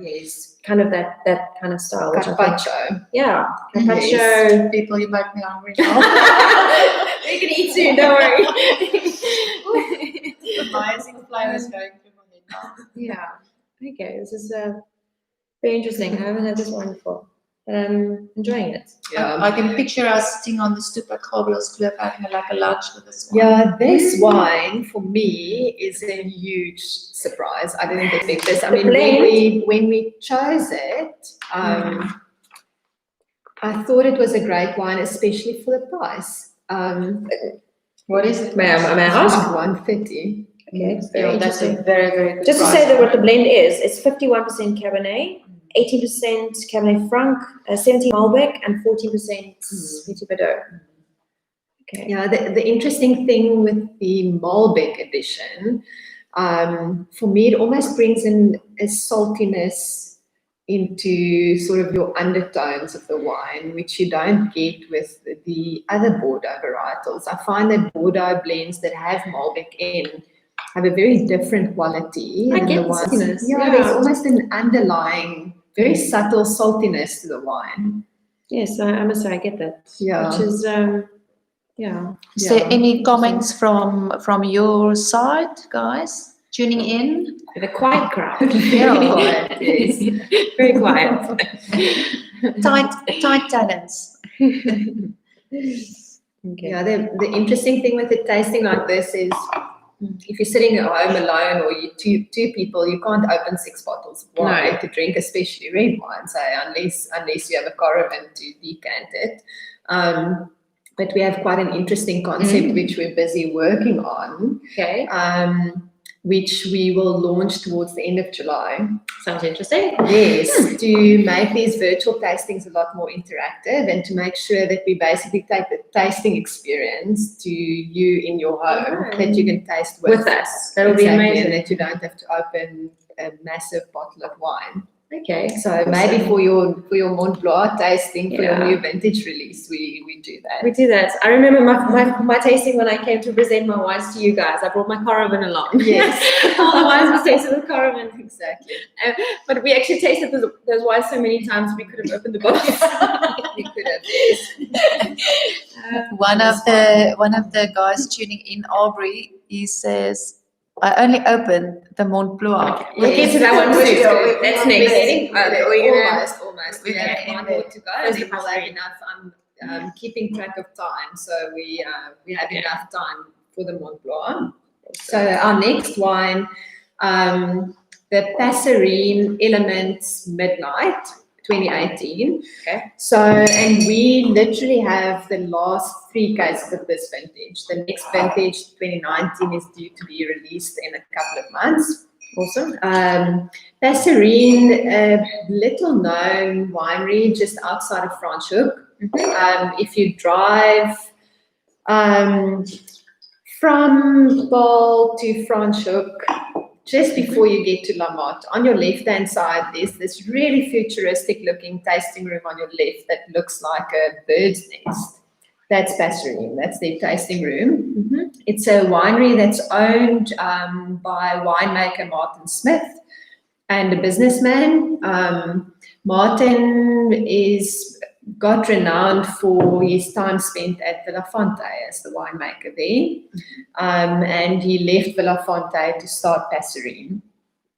Yes. Kind of that kind of style. which I think- Carpaccio. Yeah, carpaccio. Yes. People, you make me hungry now. We can eat soon, don't worry. Amazing flavors going through my head now. Yeah. Okay, this is very interesting. I haven't had this one before, but I'm enjoying it. Yeah. I can picture us sitting on the stoep at Gabrielskloof having like a lunch with this one. Yeah, this wine for me is a huge surprise. I didn't expect this. I The mean, when we chose it, I thought it was a great wine, especially for the price. What is it? May I ask? 130. Okay, very Yeah, that's interesting. a very, very good Just to price. say that what the blend is, it's 51% Cabernet, 18% Cabernet Franc, 17% Malbec, and 14% Petit Verdot. Okay. Yeah, the interesting thing with the Malbec edition, for me, it almost brings in a saltiness into sort of your undertones of the wine, which you don't get with the other Bordeaux varietals. I find that Bordeaux blends that have Malbec in have a very different quality I than get the the ones. saltiness, Yeah, yeah. there's almost an underlying, very subtle saltiness to the wine. Yes, I must say I get that. Yeah. Which is, yeah. Is there any comments from your side, guys? Tuning in? The quiet crowd. Yeah, quiet, yes. Very quiet. Tight talents. Okay. Yeah, the interesting thing with a tasting like this is if you're sitting at home alone or you two people, you can't open 6 bottles of wine to drink, especially red wine, so unless you have a caravan to decant it. But we have quite an interesting concept which we're busy working on, Okay. which we will launch towards the end of July. Sounds interesting. Yes, to make these virtual tastings a lot more interactive and to make sure that we basically take the tasting experience to you in your home, that you can taste With us. That'll be amazing. and that you don't have to open a massive bottle of wine. Okay. So maybe for your Mont Blois tasting, for your Yeah. new vintage release, we do that. We do that. I remember my tasting when I came to present my wines to you guys. I brought my caravan along. Yes. All the wines were tasted with caravan. Exactly. But we actually tasted those wines so many times we could have opened the bottles. We could have, yes. One of the guys tuning in, Aubrey, he says, I only opened the Mont Blois. We'll get to that one too. That's next. Almost. We Okay. have one more to go. Where's We the will have passery? enough. I'm keeping track of time, so we have enough time for the Mont Blois. So our next wine, the Passerine Elements Midnight 2018. Okay. So, and we literally have the last 3 cases of this vintage. The next vintage, 2019, is due to be released in a couple of months. Awesome. Passerine, a little known winery just outside of Franschhoek. If you drive from Paul to Franschhoek, just before you get to La Motte, on your left-hand side, there's this really futuristic-looking tasting room on your left that looks like a bird's nest. That's Passerine. That's their tasting room. It's a winery that's owned by winemaker Martin Smith and a businessman. Martin got renowned for his time spent at Villafonte as the winemaker there. And he left Villafonte to start Passerine.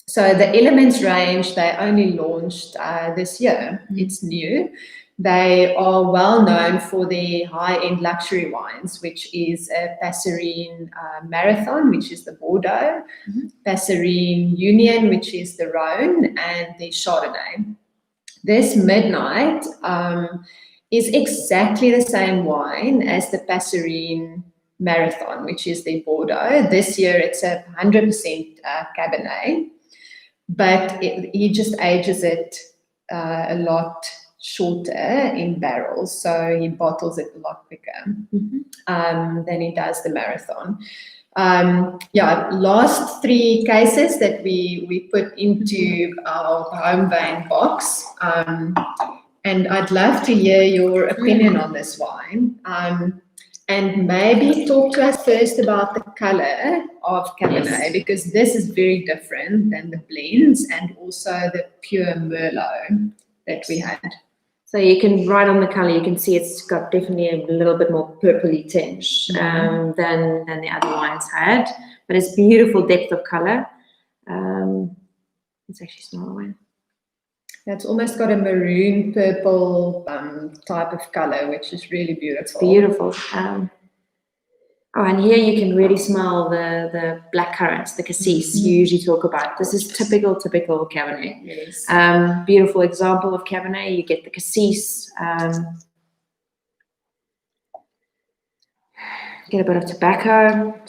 So the Elements range, they only launched this year. It's new. They are well known for their high-end luxury wines, which is a Passerine Marathon, which is the Bordeaux, Passerine Union, which is the Rhone, and the Chardonnay. This Midnight is exactly the same wine as the Passerine Marathon, which is the Bordeaux. This year it's a 100% Cabernet, but he just ages it a lot shorter in barrels, so he bottles it a lot quicker than he does the Marathon. Last 3 cases that we put into our Homewijn box. And I'd love to hear your opinion on this wine. And maybe talk to us first about the color of Cabernet, because this is very different than the blends and also the pure Merlot that we had. So you can, right on the color, you can see it's got definitely a little bit more purpley tinge than the other wines had. But it's beautiful depth of color. Let's actually smell the wine. It's almost got a maroon purple type of color, which is really beautiful. It's beautiful. And here you can really smell the black currants, the cassis you usually talk about. This is typical Cabernet. Yes. Beautiful example of Cabernet. You get the cassis. Get a bit of tobacco.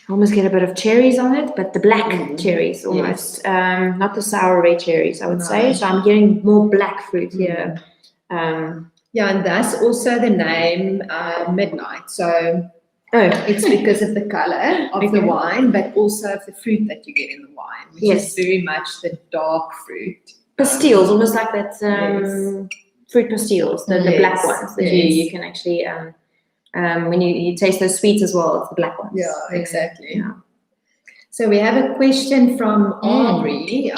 Almost get a bit of cherries on it, but the black cherries almost. Yes. Not the sour red cherries, I would say. So I'm getting more black fruit here. And that's also the name Midnight. So it's because of the color of the wine, but also of the fruit that you get in the wine, which is very much the dark fruit. Pastilles, almost like that fruit pastilles, the black ones that you can actually... when you taste those sweets as well, it's the black ones. Yeah, exactly. Yeah. So we have a question from Aubrey.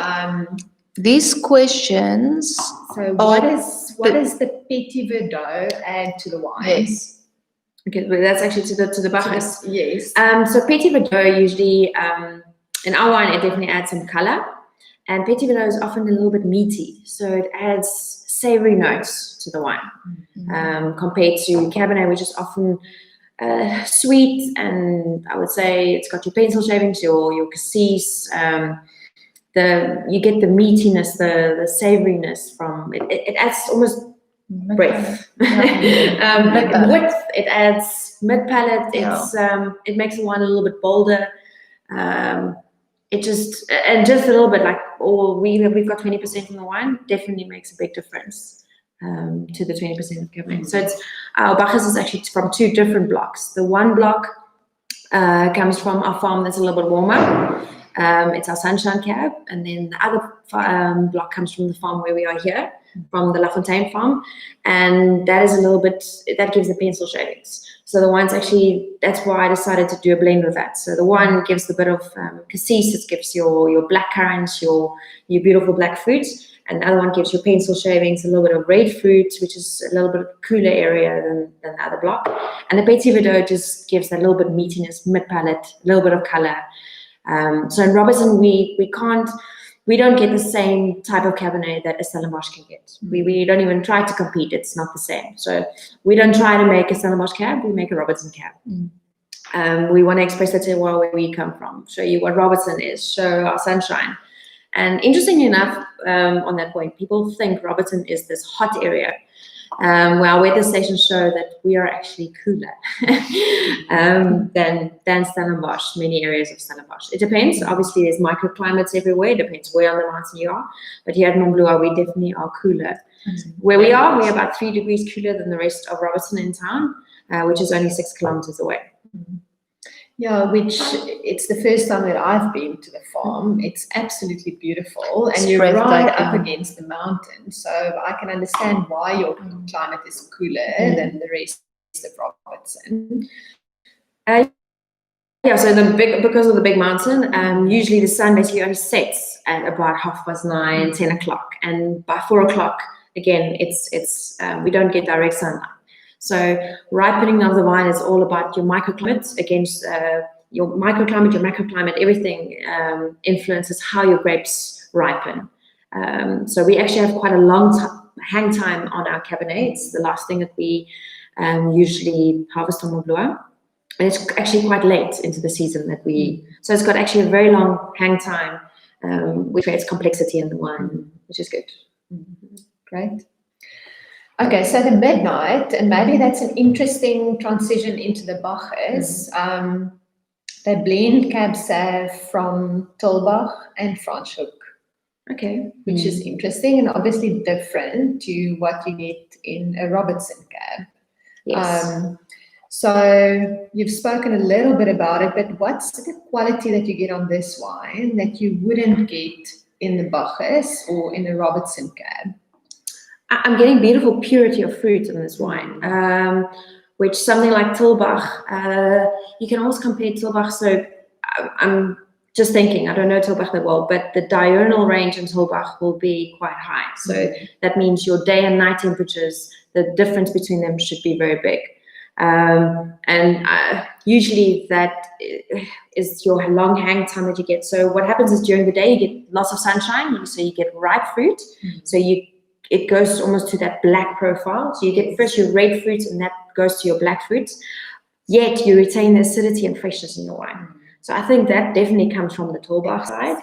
These questions. So what does the Petit Verdot add to the wine? Yes. Okay, well, that's actually to the Bacchus. Yes. So Petit Verdot usually in our wine it definitely adds some color, and Petit Verdot is often a little bit meaty, so it adds savory notes to the wine, compared to Cabernet, which is often sweet, and I would say it's got your pencil shavings, your cassis. You get the meatiness, the savoriness from it. It adds almost breath. Width. It adds mid palate. It makes the wine a little bit bolder. Just a little bit like, we've got 20% in the wine, definitely makes a big difference to the 20% of Cabernet. So our Bacchus is actually from 2 different blocks. The one block comes from our farm that's a little bit warmer. It's our Sunshine Cab, and then the other block comes from the farm where we are here, from the La Fontaine farm, and that is that gives the pencil shavings. So the wine's actually, that's why I decided to do a blend with that. So the one gives a bit of cassis, it gives your black currants, your beautiful black fruit, and the other one gives your pencil shavings, a little bit of red fruit, which is a little bit cooler area than the other block. And the Petit Verdot just gives that little bit of meatiness, mid-palate, a little bit of color. So in Robertson, we don't get the same type of Cabernet that a Stellenbosch can get. We don't even try to compete. It's not the same. So we don't try to make a Stellenbosch Cab. We make a Robertson Cab. We want to express that to where we come from, show you what Robertson is, show our sunshine. And interestingly enough, on that point, people think Robertson is this hot area. Our weather stations show that we are actually cooler than Stellenbosch, many areas of Stellenbosch. It depends. Obviously, there's microclimates everywhere. It depends where on the mountain you are. But here at Mont Blois, we definitely are cooler. Where we are, we're about 3 degrees cooler than the rest of Robertson in town, which is only 6 kilometers away. Yeah, which it's the first time that I've been to the farm. It's absolutely beautiful, and you're right up against the mountain. So I can understand why your climate is cooler than the rest of Robertson. So because of the big mountain, usually the sun basically only sets at about 9:30, 10 o'clock, and by 4 o'clock again, it's we don't get direct sunlight. So ripening of the wine is all about your microclimate against your microclimate, your macroclimate, everything influences how your grapes ripen. So we actually have quite a long hang time on our Cabernet. It's the last thing that we usually harvest on Mont Blois. And it's actually quite late into the season so it's got actually a very long hang time, which creates complexity in the wine, which is good. Great. Okay, so the Midnight, and maybe that's an interesting transition into the Bacchus. They blend Cab Sauv from Tulbagh and Franschhoek. Okay. Which is interesting and obviously different to what you get in a Robertson Cab. Yes. So you've spoken a little bit about it, but what's the quality that you get on this wine that you wouldn't get in the Bacchus or in the Robertson Cab? I'm getting beautiful purity of fruit in this wine, which something like Tilbach, you can always compare Tilbach. So I'm just thinking, I don't know Tilbach that well, but the diurnal range in Tilbach will be quite high. So that means your day and night temperatures, the difference between them should be very big. Usually that is your long hang time that you get. So what happens is during the day you get lots of sunshine, so you get ripe fruit. So it goes almost to that black profile. So you get first your red fruit, and that goes to your black fruit. Yet you retain the acidity and freshness in your wine. So I think that definitely comes from the Tilbach side.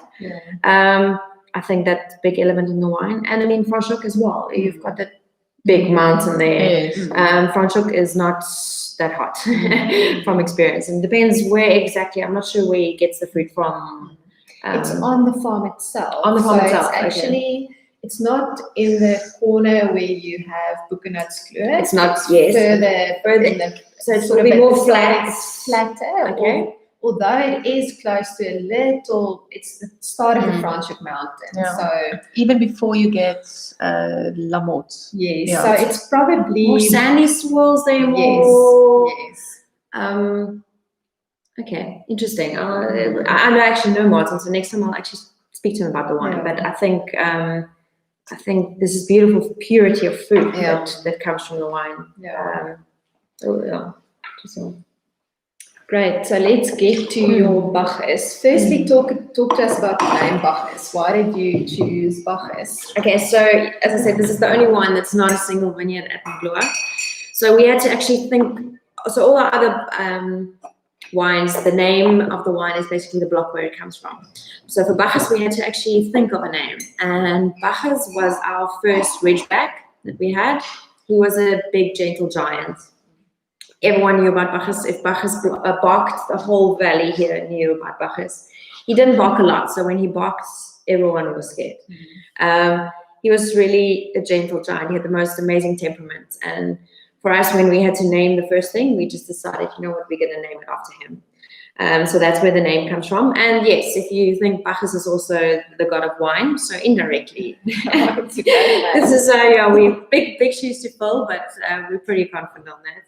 I think that's a big element in the wine, and I mean Franschhoek as well. You've got that big mountain there. Franschhoek is not that hot from experience, and depends where exactly. I'm not sure where he gets the fruit from. It's on the farm itself. On the farm itself. It's actually, it's not in the corner where you have Buchenhutskleur. It's not further in the, so it's sort of more flat. It's flatter. Okay. Although it is close to a little, it's the start of the Franschhoek Mountain. So even before you get La Motte. Yes. So it's probably more sandy swirls there. Yes. Okay, interesting. I actually know Martin, so next time I'll actually speak to him about the wine. But I think this is beautiful purity of fruit that comes from the wine. Great. So let's get to your Bacchus. Firstly, talk to us about the name Bacchus. Why did you choose Bacchus? Okay, so as I said, this is the only one that's not a single vineyard at Mont Blois. So we had to actually think. So all our other wines, the name of the wine is basically the block where it comes from. So for Bacchus, we had to actually think of a name, and Bacchus was our first ridgeback that we had. He was a big, gentle giant. Everyone knew about Bacchus. If Bacchus barked, the whole valley here knew about Bacchus. He didn't bark a lot, so when he barked, everyone was scared. He was really a gentle giant. He had the most amazing temperament. And for us, when we had to name the first thing, we just decided, you know what, we're going to name it after him. So that's where the name comes from. And yes, if you think Bacchus is also the god of wine, so indirectly, this is we big shoes to fill, but we're pretty confident on that.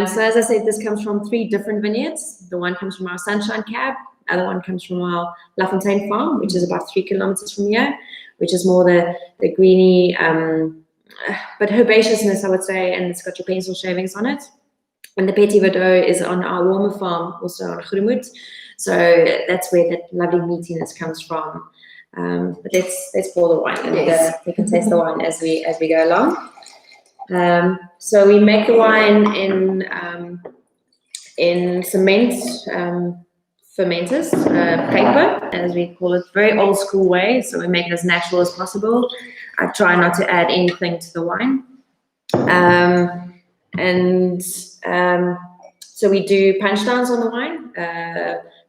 So as I said, this comes from 3 different vineyards. The one comes from our Sunshine Cab, the other one comes from our La Fontaine farm, which is about 3 kilometers from here, which is more the greeny, but herbaceousness, I would say, and it's got your pencil shavings on it. And the Petit Verdot is on our warmer farm, also on Groenmoed. So that's where that lovely meatiness comes from. But let's pour the wine, and we can taste the wine as we go along. So we make the wine in cement fermenters, paper, as we call it, very old school way. So we make it as natural as possible. I try not to add anything to the wine. So we do punch downs on the wine.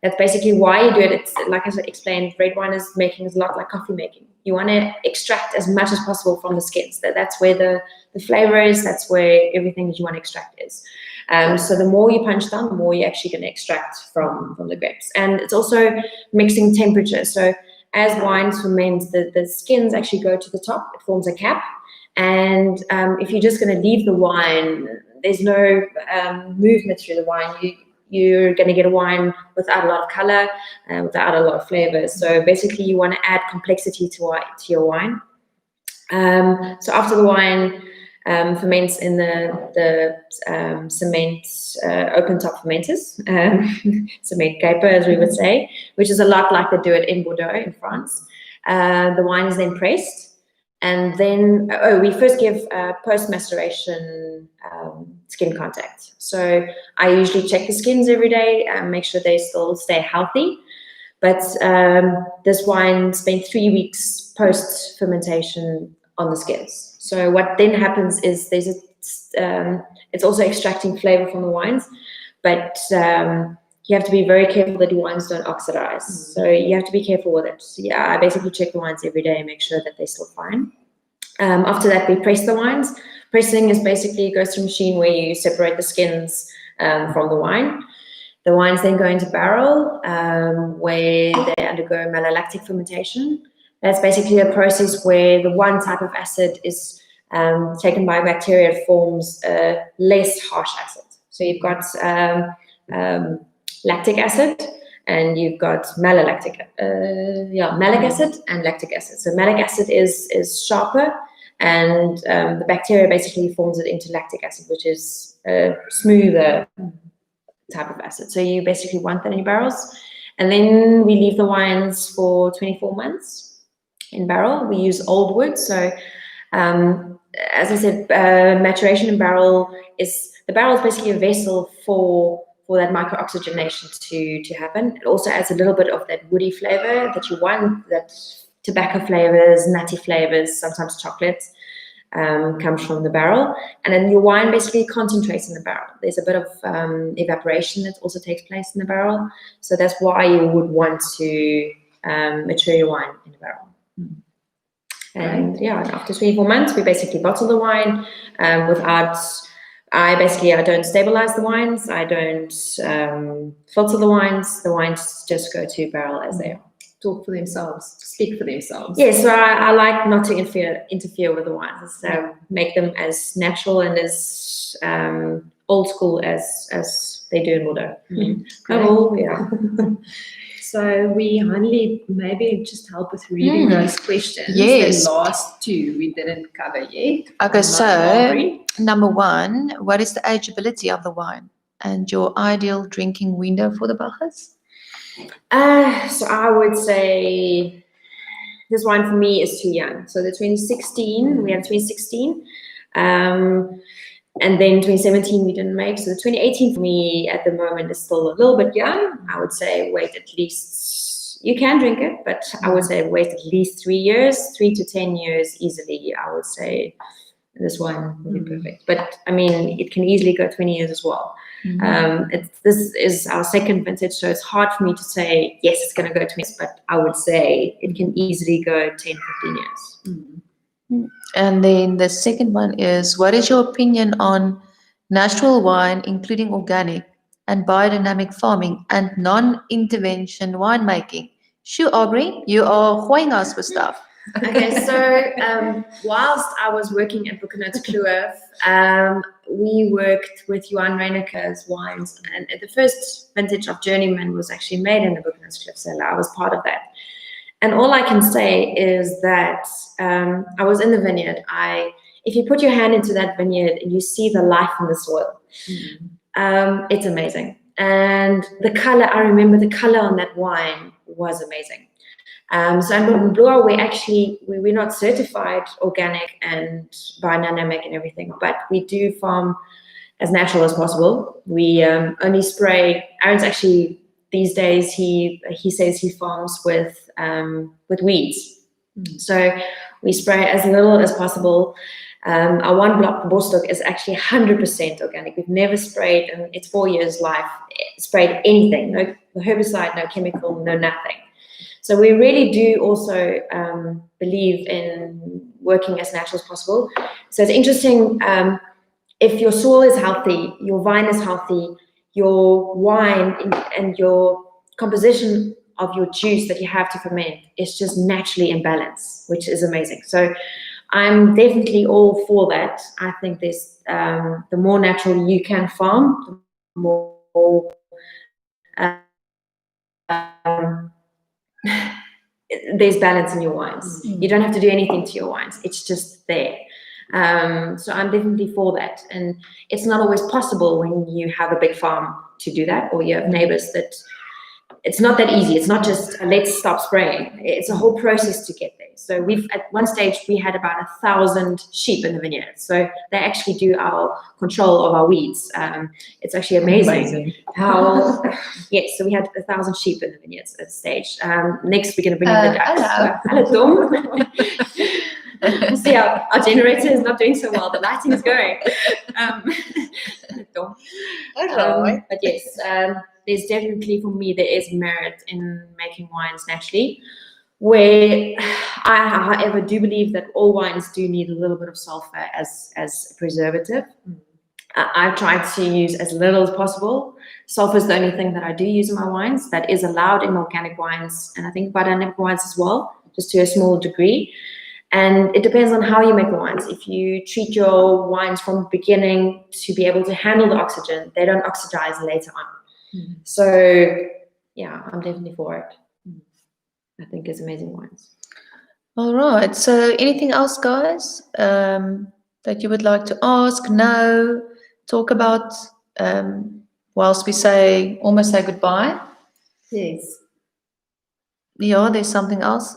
That's basically why you do it. It's like I explained, red wine is a lot like coffee making. You want to extract as much as possible from the skins. That's where the flavor is. That's where everything that you want to extract is. So the more you punch down, the more you're actually going to extract from the grapes. And it's also mixing temperature. So as wines ferment, the skins actually go to the top. It forms a cap. And if you're just going to leave the wine, there's no movement through the wine. You're going to get a wine without a lot of color and without a lot of flavors. So basically, you want to add complexity to your wine. So after the wine ferments in the cement open top fermenters, cement caper, as we would say, which is a lot like they do it in Bordeaux in France. The wine is then pressed. And then, we first give post-maceration skin contact. So I usually check the skins every day and make sure they still stay healthy. But this wine spent 3 weeks post-fermentation on the skins. So what then happens is it's also extracting flavor from the wines, but you have to be very careful that your wines don't oxidize. So you have to be careful with it. So I basically check the wines every day and make sure that they're still fine. After that, we press the wines. Pressing is basically goes through a machine where you separate the skins from the wine. The wines then go into barrel where they undergo malolactic fermentation. That's basically a process where the one type of acid is taken by bacteria and forms a less harsh acid. So you've got lactic acid and you've got malic acid and lactic acid. So malic acid is sharper, and the bacteria basically forms it into lactic acid, which is a smoother type of acid. So you basically want that in your barrels. And then we leave the wines for 24 months in barrel. We use old wood. So as I said, maturation in barrel is, the barrel is basically a vessel for that microoxygenation to happen. It also adds a little bit of that woody flavor that you want, that tobacco flavors, nutty flavors, sometimes chocolate comes from the barrel. And then your wine basically concentrates in the barrel. There's a bit of evaporation that also takes place in the barrel. So that's why you would want to mature your wine in the barrel. And yeah, after 24 months, we basically bottle the wine I don't stabilize the wines. I don't filter the wines. The wines just go to barrel as they are. Talk for themselves, speak for themselves. Yeah, so I like not to interfere with the wines. So make them as natural and as old school as they do in Bordeaux. So we only maybe just help with reading those questions. Yes. The last two we didn't cover yet. Okay, so number one, what is the ageability of the wine and your ideal drinking window for the Bacchus? So I would say this wine for me is too young. So the 2016, we had 2016. And then 2017 we didn't make. So the 2018 for me at the moment is still a little bit young. I would say wait at least, you can drink it, but I would say wait at least 3 years, 3 to 10 years easily. I would say this one would be perfect. But I mean, it can easily go 20 years as well. This is our second vintage, so it's hard for me to say, yes, it's going to go 20 years, but I would say it can easily go 10, 15 years. And then the second one is, what is your opinion on natural wine, including organic and biodynamic farming and non-intervention winemaking? Sure, Aubrey, you are hoying us with stuff. Okay, so whilst I was working at Bruwer, we worked with winemaker's wines, and the first vintage of Journeyman was actually made in the Bruwer Cliff cellar. I was part of that. And all I can say is that I was in the vineyard. If you put your hand into that vineyard and you see the life in the soil, it's amazing. And the color, I remember the color on that wine was amazing. So in Mont Blois, we're not certified organic and biodynamic and everything, but we do farm as natural as possible. We only spray. Aaron's actually, these days, he says he farms with weeds. So we spray as little as possible. Our one block Bostock is actually 100% organic. We've never sprayed, and it's 4 years life, sprayed anything, no herbicide, no chemical, no nothing. So we really do also believe in working as natural as possible. So it's interesting, if your soil is healthy, your vine is healthy, your wine and your composition of your juice that you have to ferment is just naturally in balance, which is amazing. So I'm definitely all for that. I think there's the more natural you can farm, the more there's balance in your wines. You don't have to do anything to your wines. It's just there. So I'm definitely for that. And it's not always possible when you have a big farm to do that, or you have neighbors that it's not that easy. It's not just let's stop spraying. It's a whole process to get there. So at one stage we had about 1,000 sheep in the vineyard. So they actually do our control of our weeds. It's actually amazing. How yes. So we had 1,000 sheep in the vineyards at the stage. Next we're going to bring in the ducks. Hello, Tom. See, our generator is not doing so well. The lighting is going. But yes, there's definitely, for me, there is merit in making wines naturally. where I, however, do believe that all wines do need a little bit of sulfur as a preservative. I've tried to use as little as possible. Sulfur is the only thing that I do use in my wines that is allowed in organic wines, and I think biodynamic wines as well, just to a small degree. And it depends on how you make the wines. If you treat your wines from the beginning to be able to handle the oxygen, they don't oxidize later on. So, yeah, I'm definitely for it. I think it's amazing wines. All right. So anything else, guys, that you would like to ask, know, talk about whilst we almost say goodbye? Yes. Yeah, there's something else.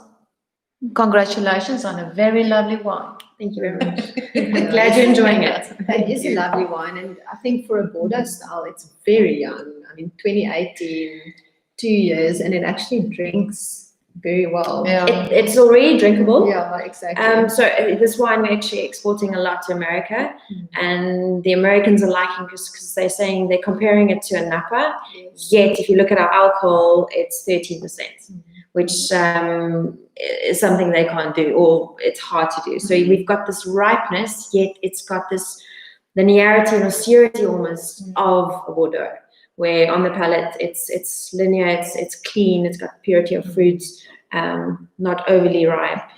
Congratulations on a very lovely wine. Thank you very much. Glad you're enjoying it. It is a lovely wine, and I think for a Bordeaux style, it's very young. I mean, 2018, 2 years, and it actually drinks very well. Yeah. It's already drinkable. Yeah, exactly. So this wine we're actually exporting a lot to America, and the Americans are liking this because they're saying they're comparing it to a Napa. Yes. Yet, if you look at our alcohol, it's 13%, which is something they can't do, or it's hard to do. So we've got this ripeness, yet it's got this linearity and austerity almost of a Bordeaux, where on the palate it's linear, it's clean, it's got purity of fruits, not overly ripe.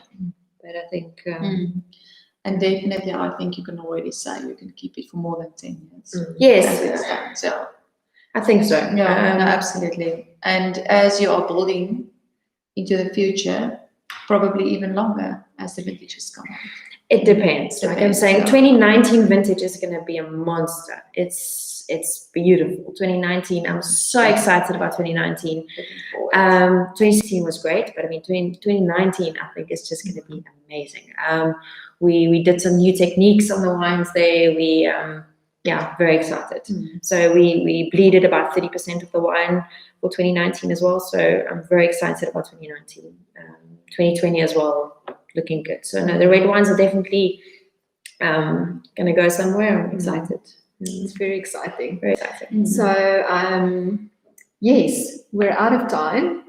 But I think and definitely, I think you can already say you can keep it for more than 10 years. Yes, So I think so. yeah, no, absolutely. And as you are building into the future, probably even longer as the vintages come out. It depends. Like I'm saying, 2019 vintage is going to be a monster. It's beautiful. 2019, I'm so excited about 2019. 2016 was great, but I mean, 2019, I think is just going to be amazing. We did some new techniques on the wines there. We very excited. So we bleeded about 30% of the wine for 2019 as well. So I'm very excited about 2019. 2020 as well, looking good. So no, the red wines are definitely going to go somewhere. I'm excited. It's very exciting. Very exciting. So yes, we're out of time.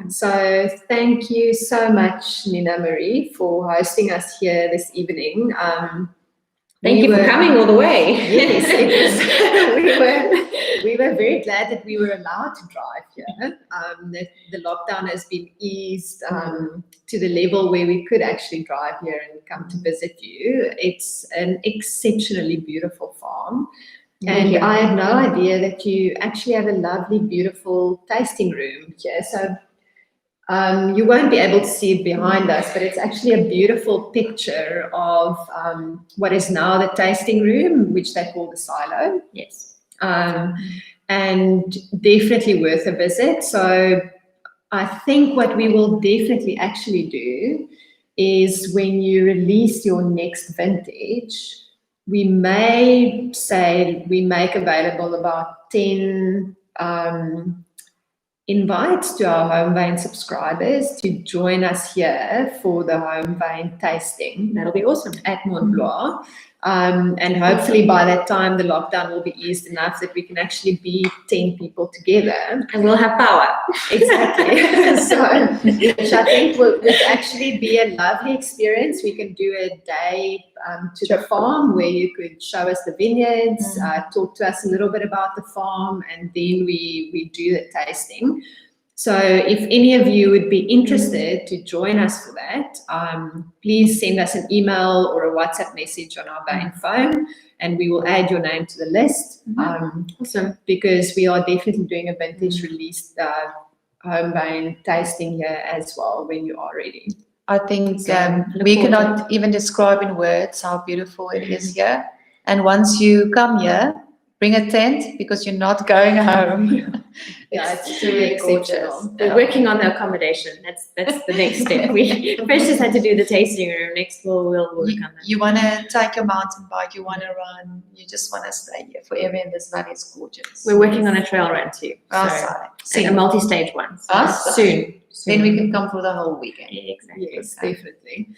So thank you so much, Nina Marie, for hosting us here this evening. Thank you for coming all the way. Yes, we were very glad that we were allowed to drive here. The lockdown has been eased to the level where we could actually drive here and come to visit you. It's an exceptionally beautiful farm. And I had no idea that you actually have a lovely, beautiful tasting room here. So you won't be able to see it behind us, but it's actually a beautiful picture of what is now the tasting room, which they call the silo. Yes. And definitely worth a visit. So I think what we will definitely actually do is when you release your next vintage, we may say we make available about 10 invites to our Homewijn subscribers to join us here for the Homewijn tasting. That'll be awesome. At Mont Blois. And hopefully by that time the lockdown will be eased enough that we can actually be 10 people together. And we'll have power. Exactly. So, which I think would actually be a lovely experience. We can do a day to the farm where you could show us the vineyards, talk to us a little bit about the farm, and then we do the tasting. So if any of you would be interested to join us for that, please send us an email or a WhatsApp message on our Wijn phone, and we will add your name to the list. Awesome. Because we are definitely doing a vintage release Homewijn tasting here as well when you are ready. I think we cannot even describe in words how beautiful it is here. And once you come here, bring a tent because you're not going home. It's really exceptional. We're working on the accommodation. That's the next step. We first just had to do the tasting room. Next we'll work on that. You want to take your mountain bike, you want to run, you just want to stay here forever in this valley. It's gorgeous. We're working on a trail run too. So a multi-stage one. Soon. Then we can come for the whole weekend. Yeah, exactly. Yes, definitely.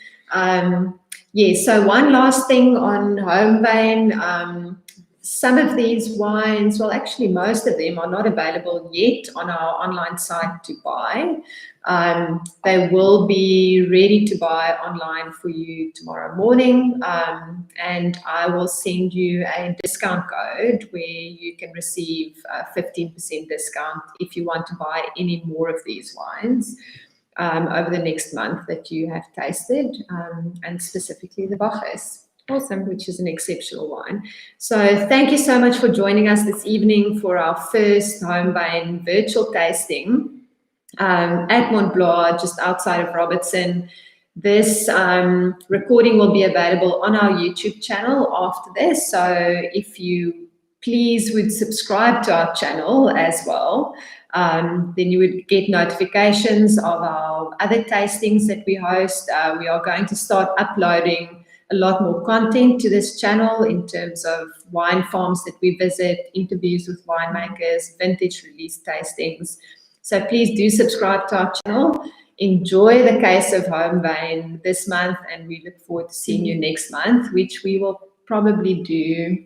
So one last thing on Homewijn. some of these wines, well, actually most of them are not available yet on our online site to buy. They will be ready to buy online for you tomorrow morning, and I will send you a discount code where you can receive a 15% discount if you want to buy any more of these wines over the next month that you have tasted, and specifically the Bacchus. Awesome, which is an exceptional wine. So thank you so much for joining us this evening for our first Homewijn virtual tasting at Mont Blois, just outside of Robertson. This recording will be available on our YouTube channel after this. So if you please would subscribe to our channel as well, then you would get notifications of our other tastings that we host. We are going to start uploading a lot more content to this channel in terms of wine farms that we visit, interviews with winemakers, vintage release tastings. So please do subscribe to our channel. Enjoy the case of Homewijn this month, and we look forward to seeing you next month, which we will probably do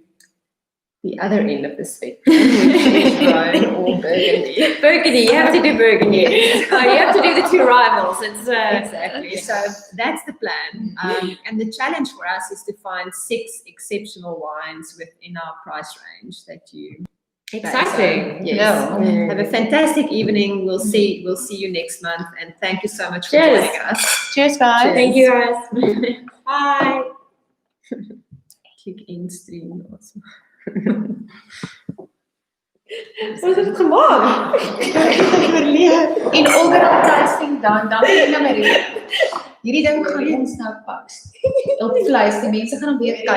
the other end of the spectrum, which is Rhone or Burgundy. Burgundy, you have to do Burgundy. Yes. You have to do the two rivals. It's exactly. So that's the plan. And the challenge for us is to find 6 exceptional wines within our price range that you. exciting. Yes. Yeah. Have a fantastic evening. We'll see you next month. And thank you so much for Cheers. joining us. Cheers, guys. Thank you, guys. Bye. Click in stream also. Was het gemaakt? In overal tasting dan jy nou maar hierdie ding gaan ons nou pas. Op vleis, die mense gaan hom weer kyk.